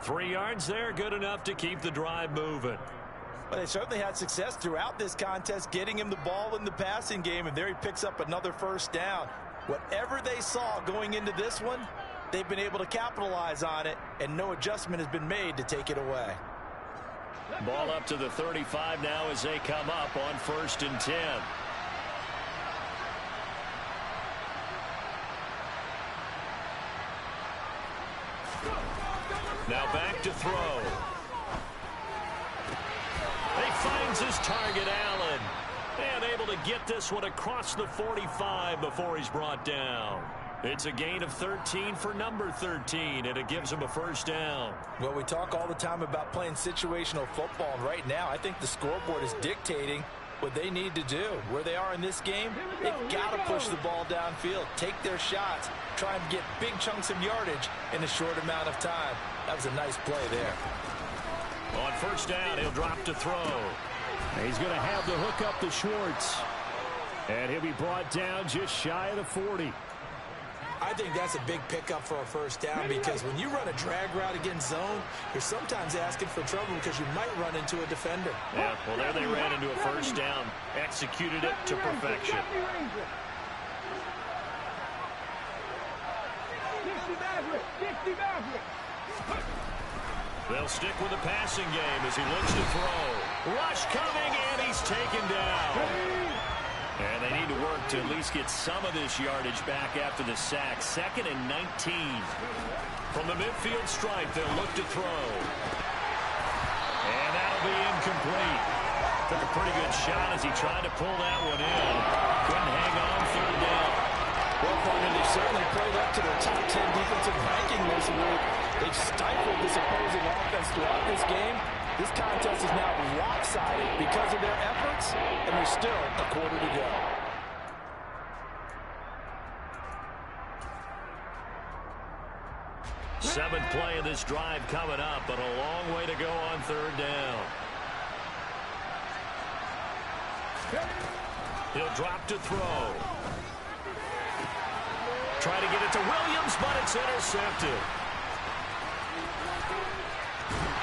3 yards there, good enough to keep the drive moving. Well, they certainly had success throughout this contest, getting him the ball in the passing game, and there he picks up another first down. Whatever they saw going into this one, they've been able to capitalize on it, and no adjustment has been made to take it away. Ball up to the 35 now as they come up on 1st and 10. Now back to throw. He finds his target, Allen. And able to get this one across the 45 before he's brought down. It's a gain of 13 for number 13, and it gives him a first down. Well, we talk all the time about playing situational football, and right now I think the scoreboard is dictating what they need to do. Where they are in this game, they've got to push the ball downfield, take their shots, try and get big chunks of yardage in a short amount of time. That was a nice play there. On first down, he'll drop to throw. He's going to have the hook up to Schwartz. And he'll be brought down just shy of the 40. I think that's a big pickup for a first down, because when you run a drag route against zone, you're sometimes asking for trouble because you might run into a defender. Yeah, well, there they ran into a first down. Executed it to perfection. They'll stick with the passing game as he looks to throw. Rush coming, and he's taken down. And they need to work to at least get some of this yardage back after the sack. 2nd and 19. From the midfield stripe, they'll look to throw. And that'll be incomplete. Took a pretty good shot as he tried to pull that one in. Couldn't hang on, 3rd down. Well, partner, they certainly played up to their top 10 defensive ranking this week. They've stifled this opposing offense throughout this game. This contest is now lopsided because of their efforts, and there's still a quarter to go. Seventh play of this drive coming up, but a long way to go on 3rd down. He'll drop to throw. Try to get it to Williams, but it's intercepted.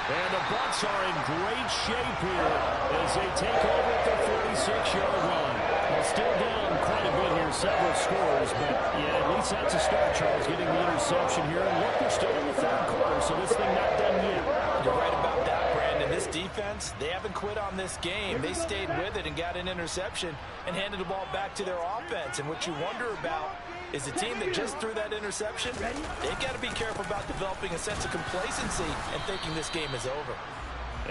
And the Bucs are in great shape here as they take over at the 46-yard line. They're still down quite a bit here, several scores, but yeah, at least that's a start, Charles, getting the interception here. And look, they're still in the 3rd quarter, so this thing not done yet. You're right about that, Brandon. This defense, they haven't quit on this game. They stayed with it and got an interception and handed the ball back to their offense. And what you wonder about is the team that just threw that interception, they've got to be careful about developing a sense of complacency and thinking this game is over.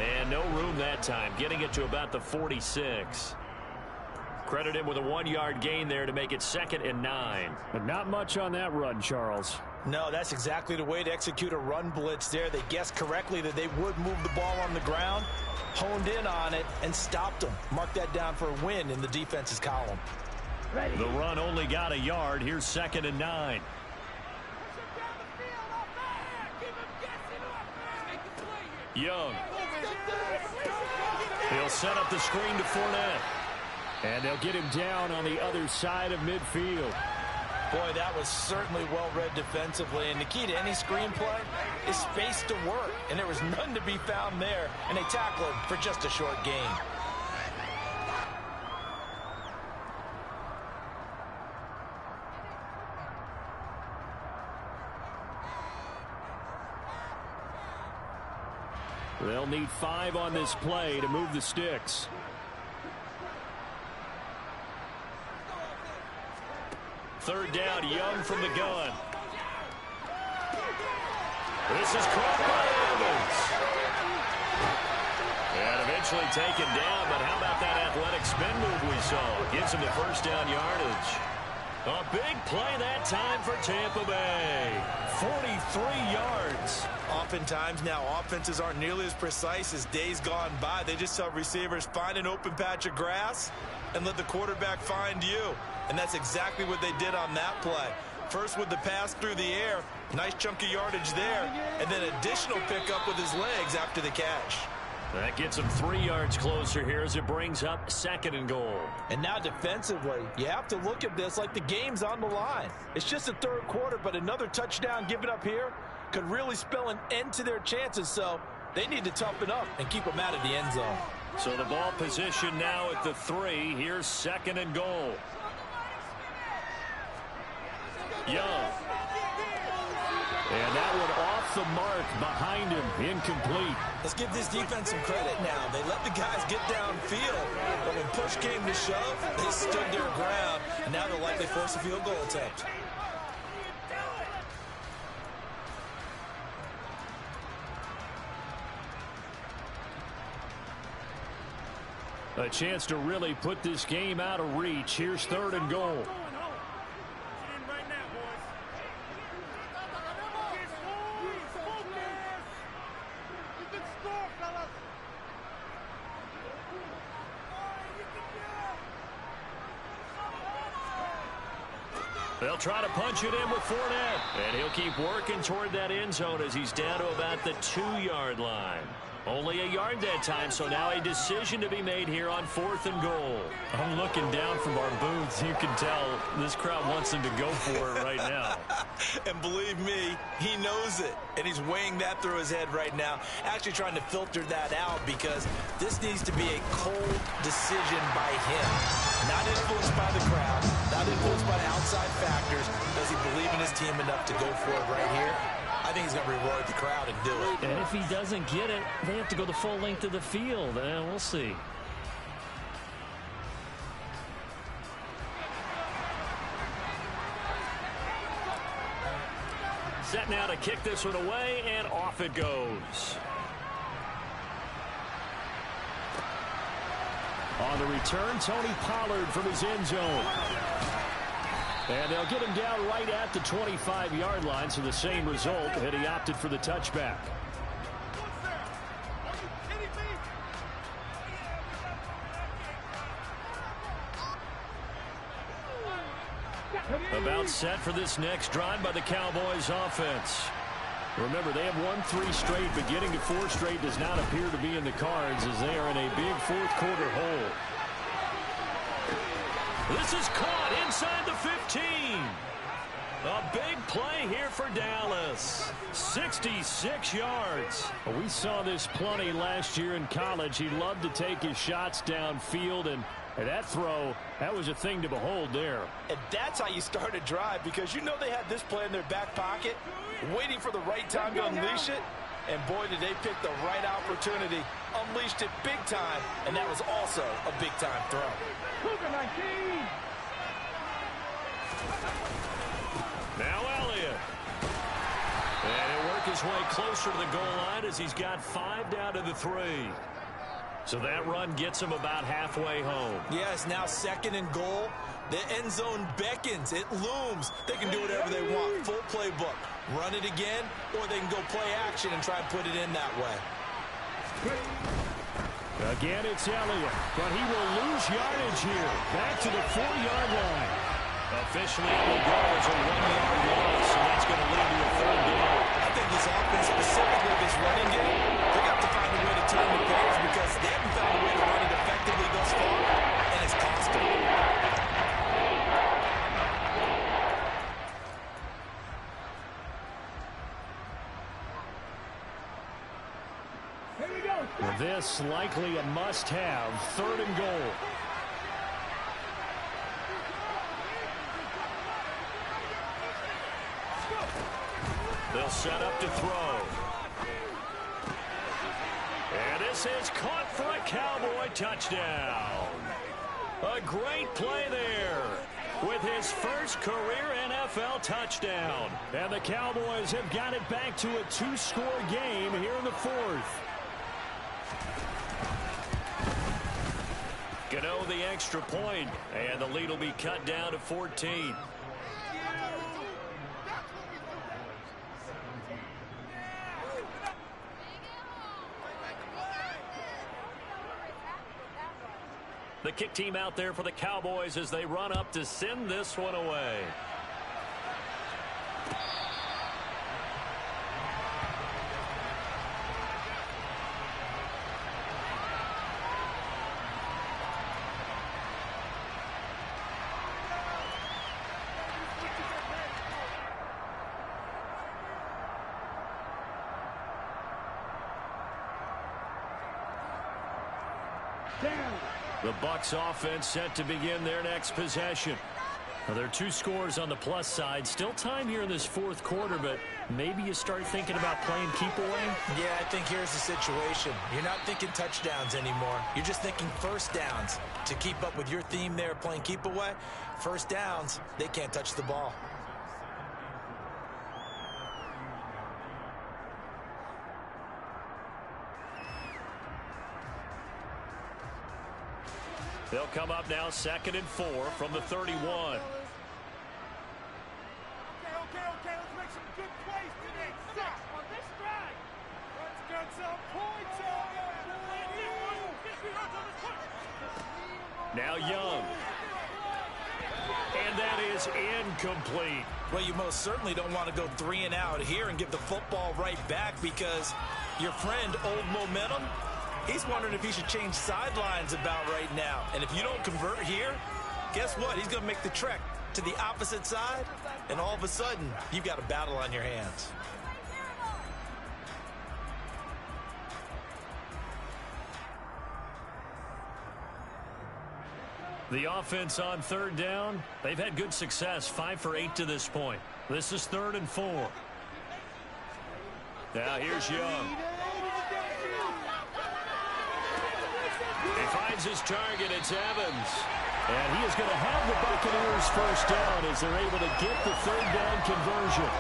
And no room that time, getting it to about the 46. Credit him with a 1-yard gain there to make it 2nd and 9. But not much on that run, Charles. No, that's exactly the way to execute a run blitz there. They guessed correctly that they would move the ball on the ground, honed in on it, and stopped them. Mark that down for a win in the defense's column. The run only got a yard. Here's 2nd and 9. Young. He'll set up the screen to Fournette. And they'll get him down on the other side of midfield. Boy, that was certainly well-read defensively. And the key to any screenplay is space to work. And there was none to be found there. And they tackle him for just a short gain. They'll need 5 on this play to move the sticks. Third down, Young from the gun. This is caught by Evans. And eventually taken down, but how about that athletic spin move we saw? Gives him the first down yardage. A big play that time for Tampa Bay. 43 yards. Oftentimes now, offenses aren't nearly as precise as days gone by. They just tell receivers, find an open patch of grass and let the quarterback find you. And that's exactly what they did on that play. First with the pass through the air, nice chunk of yardage there, and then additional pickup with his legs after the catch. That gets him 3 yards closer here as it brings up 2nd and goal. And now defensively, you have to look at this like the game's on the line. It's just the 3rd quarter, but another touchdown given up here could really spell an end to their chances. So they need to toughen up and keep them out of the end zone. So the ball position now at the 3. Here's 2nd and goal. Young. And that one off the mark behind him. Incomplete. Let's give this defense some credit now. They let the guys get downfield, but when push came to shove, they stood their ground, and now they'll likely force a field goal attempt. A chance to really put this game out of reach. Here's 3rd and goal. They'll try to punch it in with Fournette. And he'll keep working toward that end zone as he's down to about the 2-yard line. Only a yard that time, so now a decision to be made here on 4th and goal. I'm looking down from our booths. You can tell this crowd wants him to go for it right now. And believe me, he knows it. And he's weighing that through his head right now. Actually trying to filter that out because this needs to be a cold decision by him. Not influenced by the crowd. Not influenced by outside factors. Does he believe in his team enough to go for it right here? I think he's going to reward the crowd and do it. And if he doesn't get it, they have to go the full length of the field. And we'll see. Set now to kick this one away, and off it goes. On the return, Tony Pollard from his end zone. And they'll get him down right at the 25-yard line, so the same result, and he opted for the touchback. About set for this next drive by the Cowboys offense. Remember, they have won 3 straight, but getting to 4 straight does not appear to be in the cards as they are in a big 4th quarter hole. This is caught inside the 15. A big play here for Dallas. 66 yards. We saw this plenty last year in college. He loved to take his shots downfield, and that throw, that was a thing to behold there. And that's how you start a drive, because you know they had this play in their back pocket, waiting for the right time to unleash it. And boy, did they pick the right opportunity. Unleashed it big time, and that was also a big-time throw. Now Elliott. And he'll work his way closer to the goal line as he's got 5 down to the 3. So that run gets him about halfway home. Yeah, it's now 2nd and goal. The end zone beckons. It looms. They can do whatever they want. Full playbook. Run it again, or they can go play action and try and put it in that way. Again, it's Elliott, but he will lose yardage here. Back to the 4-yard line. Officially, it will go as a 1-yard loss, so that's going to lead to a 3rd down. I think this offense, specifically this running game, they got to find a way to turn the page because they haven't found a way to run it effectively thus far, and it's cost them. This likely a must-have. 3rd and goal. They'll set up to throw. And this is caught for a Cowboy touchdown. A great play there with his first career NFL touchdown. And the Cowboys have got it back to a 2-score game here in the 4th. Gano the extra point, and the lead will be cut down to 14. The kick team out there for the Cowboys as they run up to send this one away. The Bucs offense set to begin their next possession. Well, there are 2 scores on the plus side. Still time here in this 4th quarter, but maybe you start thinking about playing keep away? Yeah, I think here's the situation. You're not thinking touchdowns anymore. You're just thinking first downs. To keep up with your theme there, playing keep away, first downs, they can't touch the ball. They'll come up now 2nd and 4 from the 31. Okay. Let's make some good plays today. Stop on this drive. Let's get some points on it. Now Young. And that is incomplete. Well, you most certainly don't want to go 3 and out here and give the football right back, because your friend, Old Momentum, he's wondering if he should change sidelines about right now. And if you don't convert here, guess what? He's going to make the trek to the opposite side, and all of a sudden, you've got a battle on your hands. The offense on 3rd down, they've had good success, 5 for 8 to this point. This is 3rd and 4. Now here's Young. He finds his target. It's Evans. And he is going to have the Buccaneers first down as they're able to get the 3rd down conversion.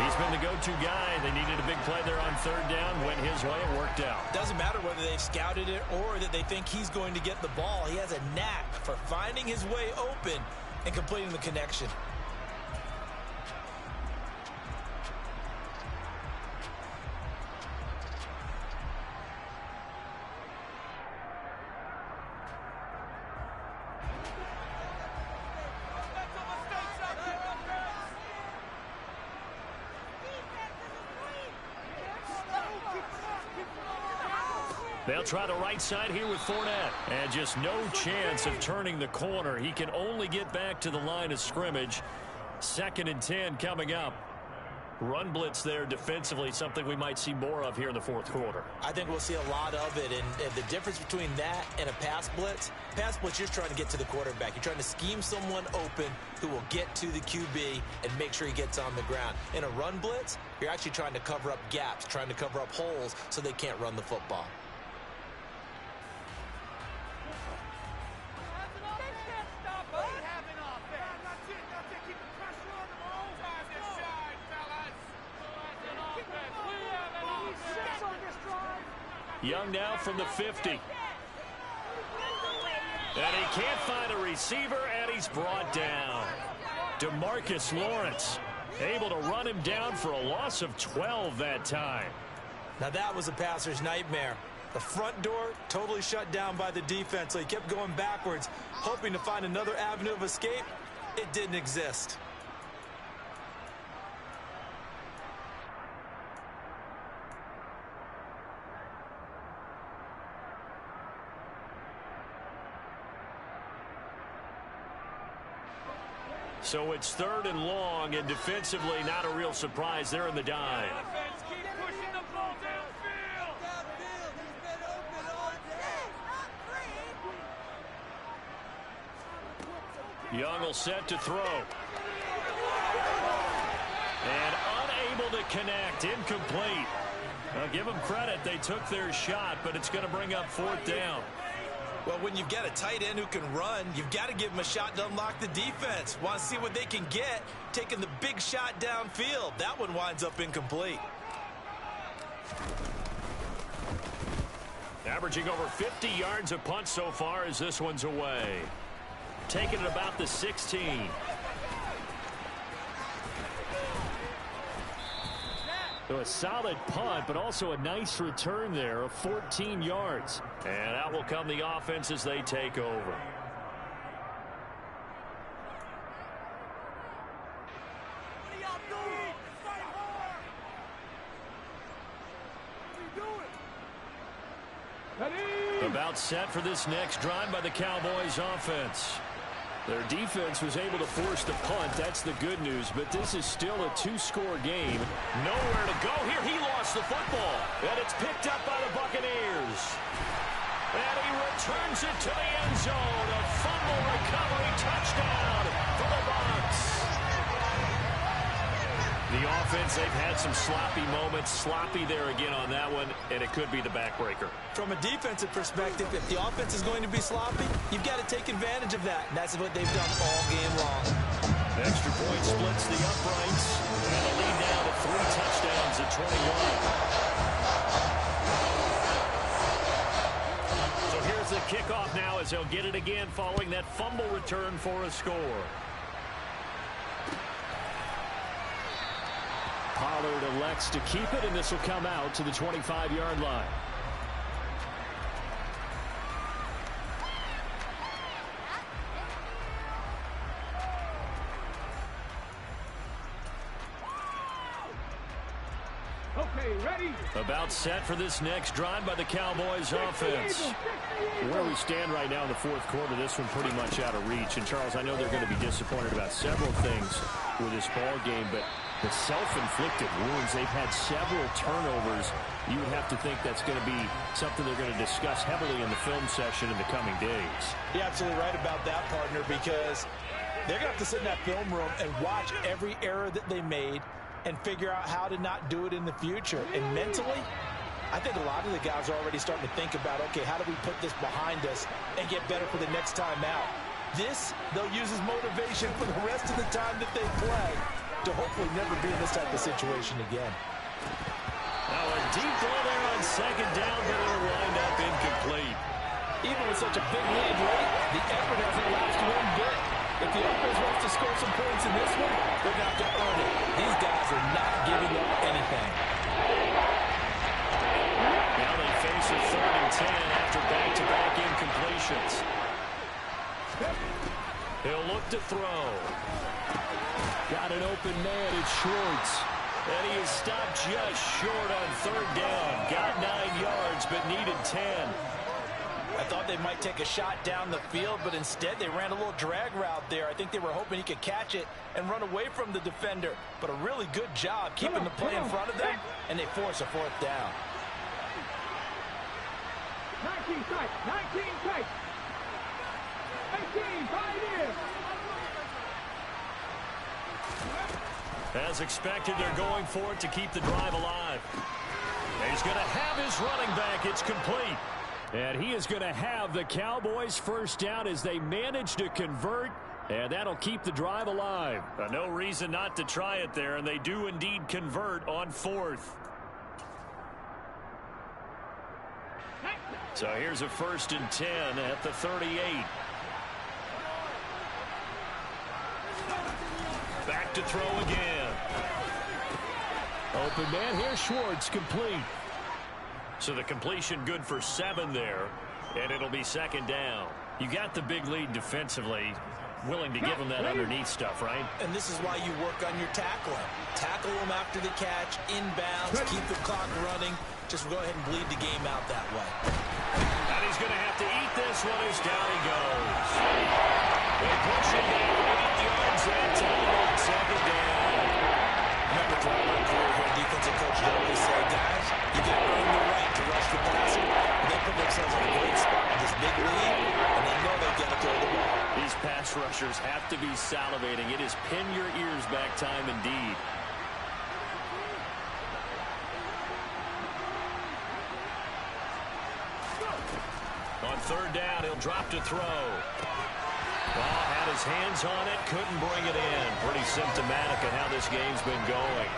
He's been the go-to guy. They needed a big play there on 3rd down. Went his way. It worked out. Doesn't matter whether they've scouted it or that they think he's going to get the ball. He has a knack for finding his way open and completing the connection. They'll try the right side here with Fournette. And just no chance of turning the corner. He can only get back to the line of scrimmage. 2nd and 10 coming up. Run blitz there defensively, something we might see more of here in the 4th quarter. I think we'll see a lot of it, and the difference between that and a pass blitz, you're trying to get to the quarterback. You're trying to scheme someone open who will get to the QB and make sure he gets on the ground. In a run blitz, you're actually trying to cover up gaps, trying to cover up holes so they can't run the football. Young now from the 50. And he can't find a receiver, and he's brought down. DeMarcus Lawrence able to run him down for a loss of 12 that time. Now that was a passer's nightmare. The front door totally shut down by the defense, so he kept going backwards, hoping to find another avenue of escape. It didn't exist. So it's 3rd and long, and defensively not a real surprise. They're in the dime. Keep pushing the ball downfield. He's been open all day. Young will set to throw. And unable to connect. Incomplete. Now give them credit. They took their shot, but it's going to bring up 4th down. Well, when you've got a tight end who can run, you've got to give him a shot to unlock the defense. Want to see what they can get, taking the big shot downfield. That one winds up incomplete. Averaging over 50 yards a punt so far as this one's away. Taking it about the 16. So a solid punt, but also a nice return there of 14 yards. And out will come the offense as they take over. About set for this next drive by the Cowboys offense. Their defense was able to force the punt. That's the good news, but this is still a 2-score game. Nowhere to go here. He lost the football, and it's picked up by the Buccaneers. And he returns it to the end zone. A fumble recovery touchdown for the Bucs. The offense, they've had some sloppy moments. Sloppy there again on that one, and it could be the backbreaker. From a defensive perspective, if the offense is going to be sloppy, you've got to take advantage of that. And that's what they've done all game long. Extra point splits the uprights, and the lead now to 3 touchdowns at 21. So here's the kickoff now as they'll get it again following that fumble return for a score. Pollard elects to keep it, and this will come out to the 25-yard line. Okay, ready? About set for this next drive by the Cowboys offense. Where we stand right now in the fourth quarter, this one pretty much out of reach. And, Charles, I know they're going to be disappointed about several things with this ball game, but the self-inflicted wounds, they've had several turnovers. You would have to think that's going to be something they're going to discuss heavily in the film session in the coming days. You're absolutely right about that, partner, because they're going to have to sit in that film room and watch every error that they made and figure out how to not do it in the future. And mentally, I think a lot of the guys are already starting to think about, okay, how do we put this behind us and get better for the next time out? This, they'll use as motivation for the rest of the time that they play to hopefully never be in this type of situation again. Now a deep ball there on second down, but it'll wind up incomplete. Even with such a big lead late, the effort hasn't lasted one bit. If the offense wants to score some points in this one, they're going to have to earn it. These guys are not giving up anything. Now they face a 3rd and 10 after back-to-back incompletions. He'll look to throw. Got an open man, it's Schwartz. And he is stopped just short on 3rd down. Got 9 yards, but needed 10. I thought they might take a shot down the field, but instead they ran a little drag route there. I think they were hoping he could catch it and run away from the defender. But a really good job keeping the play in front of them, and they force a 4th down. 19 tight, 19 tight. 18, 5 in. As expected, they're going for it to keep the drive alive. He's going to have his running back. It's complete. And he is going to have the Cowboys' first down as they manage to convert, and that'll keep the drive alive. No reason not to try it there, and they do indeed convert on 4th. So here's a 1st and 10 at the 38. Back to throw again. Open man here, Schwartz, complete. So the completion good for 7 there, and it'll be 2nd down. You got the big lead defensively, willing to give them that underneath stuff, right? And this is why you work on your tackling. Tackle them after the catch, inbounds, keep the clock running. Just go ahead and bleed the game out that way. And he's going to have to eat this one as down he goes. They push him down 8 yards that time on 2nd down. Remember throughout my career here, defensive coaches always say, guys, you got to earn the right to rush the passer. They put themselves in a great spot with this big lead, and they know they've got to throw the ball. These pass rushers have to be salivating. It is pin your ears back time indeed. On 3rd down, he'll drop to throw. Ball had his hands on it, couldn't bring it in. Pretty symptomatic of how this game's been going.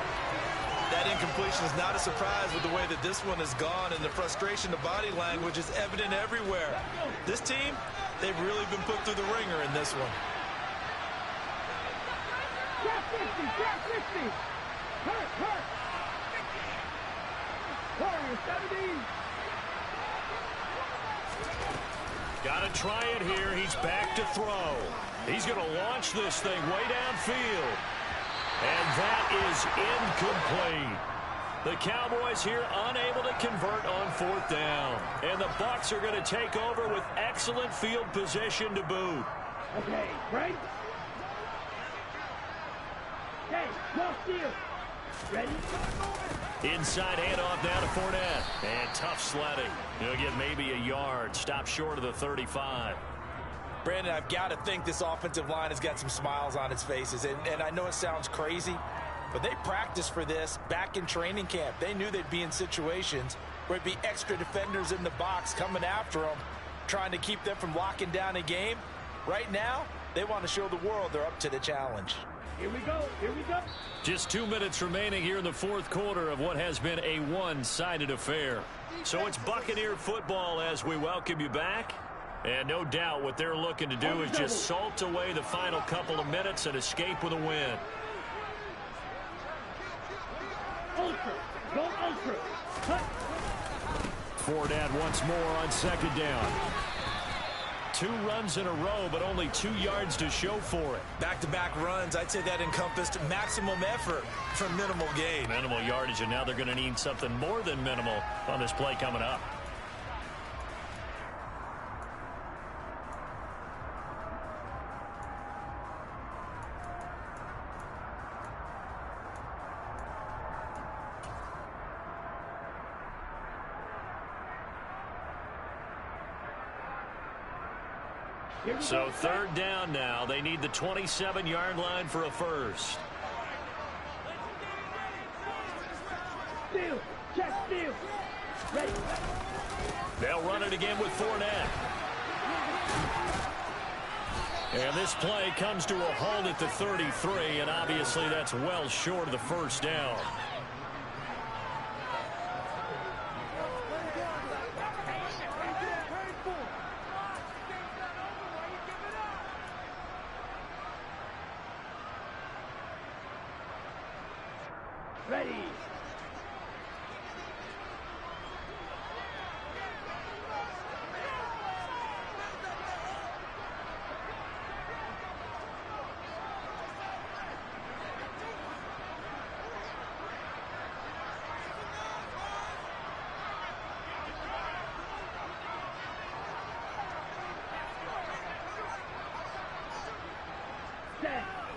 That incompletion is not a surprise with the way that this one has gone, and the frustration, the body language is evident everywhere. This team, they've really been put through the ringer in this one. Trap 50, trap 50. Hurt, hurt. Warrior 17. Got to try it here. He's back to throw. He's going to launch this thing way downfield. And that is incomplete. The Cowboys here unable to convert on 4th down. And the Bucs are going to take over with excellent field position to boot. Okay, right? Okay, no steal. Ready? Inside handoff now to Fournette. And tough sledding. He'll get maybe a yard. Stop short of the 35. Brandon, I've got to think this offensive line has got some smiles on its faces. And I know it sounds crazy, but they practiced for this back in training camp. They knew they'd be in situations where it'd be extra defenders in the box coming after them, trying to keep them from locking down a game. Right now, they want to show the world they're up to the challenge. Here we go. Here we go. Just 2 minutes remaining here in the fourth quarter of what has been a one-sided affair. So it's Buccaneer football as we welcome you back. And no doubt what they're looking to do is just salt away the final couple of minutes and escape with a win. Ultra. Go ultra. Cut. Fournette once more on second down. 2 runs in a row, but only 2 yards to show for it. Back-to-back runs, I'd say that encompassed maximum effort for minimal gain. Minimal yardage, and now they're going to need something more than minimal on this play coming up. So third down now. They need the 27-yard line for a first. Steal. Check steal. Ready. They'll run it again with Fournette. And this play comes to a halt at the 33, and obviously that's well short of the first down. Ready.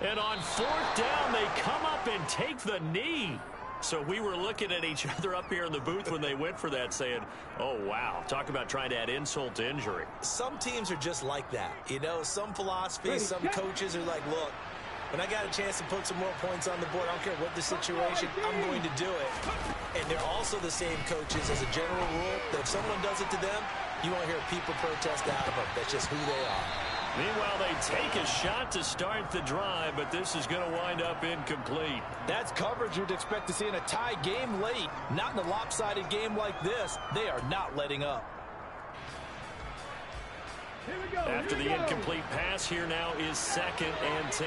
And on fourth down, they come up and take the knee. So we were looking at each other up here in the booth when they went for that saying, oh, wow, talk about trying to add insult to injury. Some teams are just like that. You know, some philosophies, some coaches are like, look, when I got a chance to put some more points on the board, I don't care what the situation, I'm going to do it. And they're also the same coaches as a general rule that if someone does it to them, you won't hear people protest out of them. That's just who they are. Meanwhile, they take a shot to start the drive, but this is going to wind up incomplete. That's coverage you'd expect to see in a tie game late. Not in a lopsided game like this. They are not letting up. Here we go. After the incomplete pass, here now is 2nd and 10.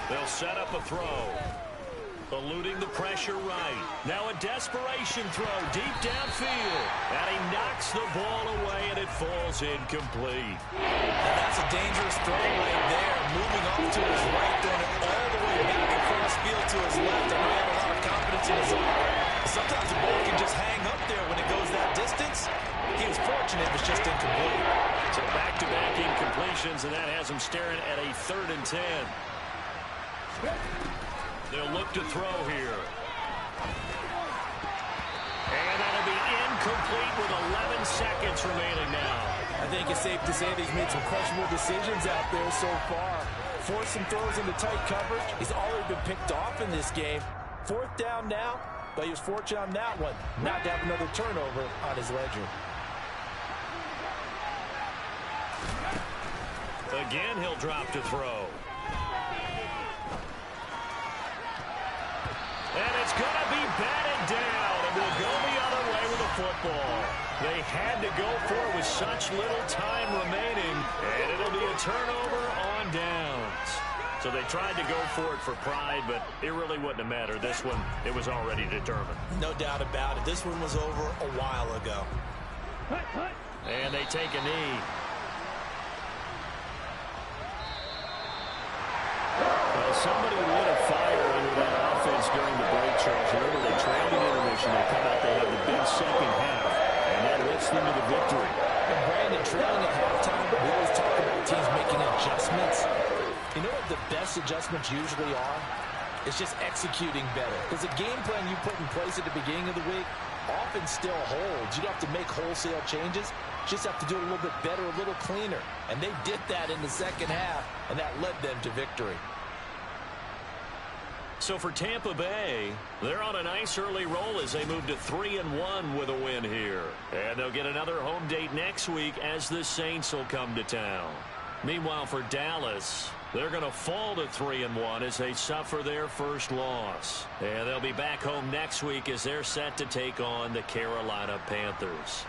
They'll set up a throw. Eluding the pressure right. Now a desperation throw deep downfield. And he knocks the ball away, and it falls incomplete. And that's a dangerous throw right there. Moving off to his right, throwing it all the way back across field to his left. I know he had a lot of confidence in his arm. Sometimes the ball can just hang up there when it goes that distance. He was fortunate it was just incomplete. So back-to-back incompletions, and that has him staring at a 3rd and 10. They'll look to throw here. And that'll be incomplete with 11 seconds remaining now. I think it's safe to say that he's made some questionable decisions out there so far. Forced some throws into tight coverage. He's already been picked off in this game. 4th down now, but he was fortunate on that one. Not to have another turnover on his ledger. Again, he'll drop to throw. And it's going to be batted down, and we'll go the other way with the football. They had to go for it with such little time remaining, and it'll be a turnover on downs. So they tried to go for it for pride, but it really wouldn't have mattered. This one, it was already determined. No doubt about it. This one was over a while ago. And they take a knee. Well, somebody lit a fire under that offense during the break, Charles. Remember, they trailed in intermission. They come out, they have the big second half, and that lifts them to the victory. And Brandon, trailing at halftime, we always talk about teams making adjustments. You know what the best adjustments usually are? It's just executing better. Because the game plan you put in place at the beginning of the week often still holds. You don't have to make wholesale changes. You just have to do it a little bit better, a little cleaner. And they did that in the second half, and that led them to victory. So for Tampa Bay, they're on a nice early roll as they move to 3-1 with a win here. And they'll get another home date next week as the Saints will come to town. Meanwhile, for Dallas, they're going to fall to 3-1 as they suffer their first loss. And they'll be back home next week as they're set to take on the Carolina Panthers.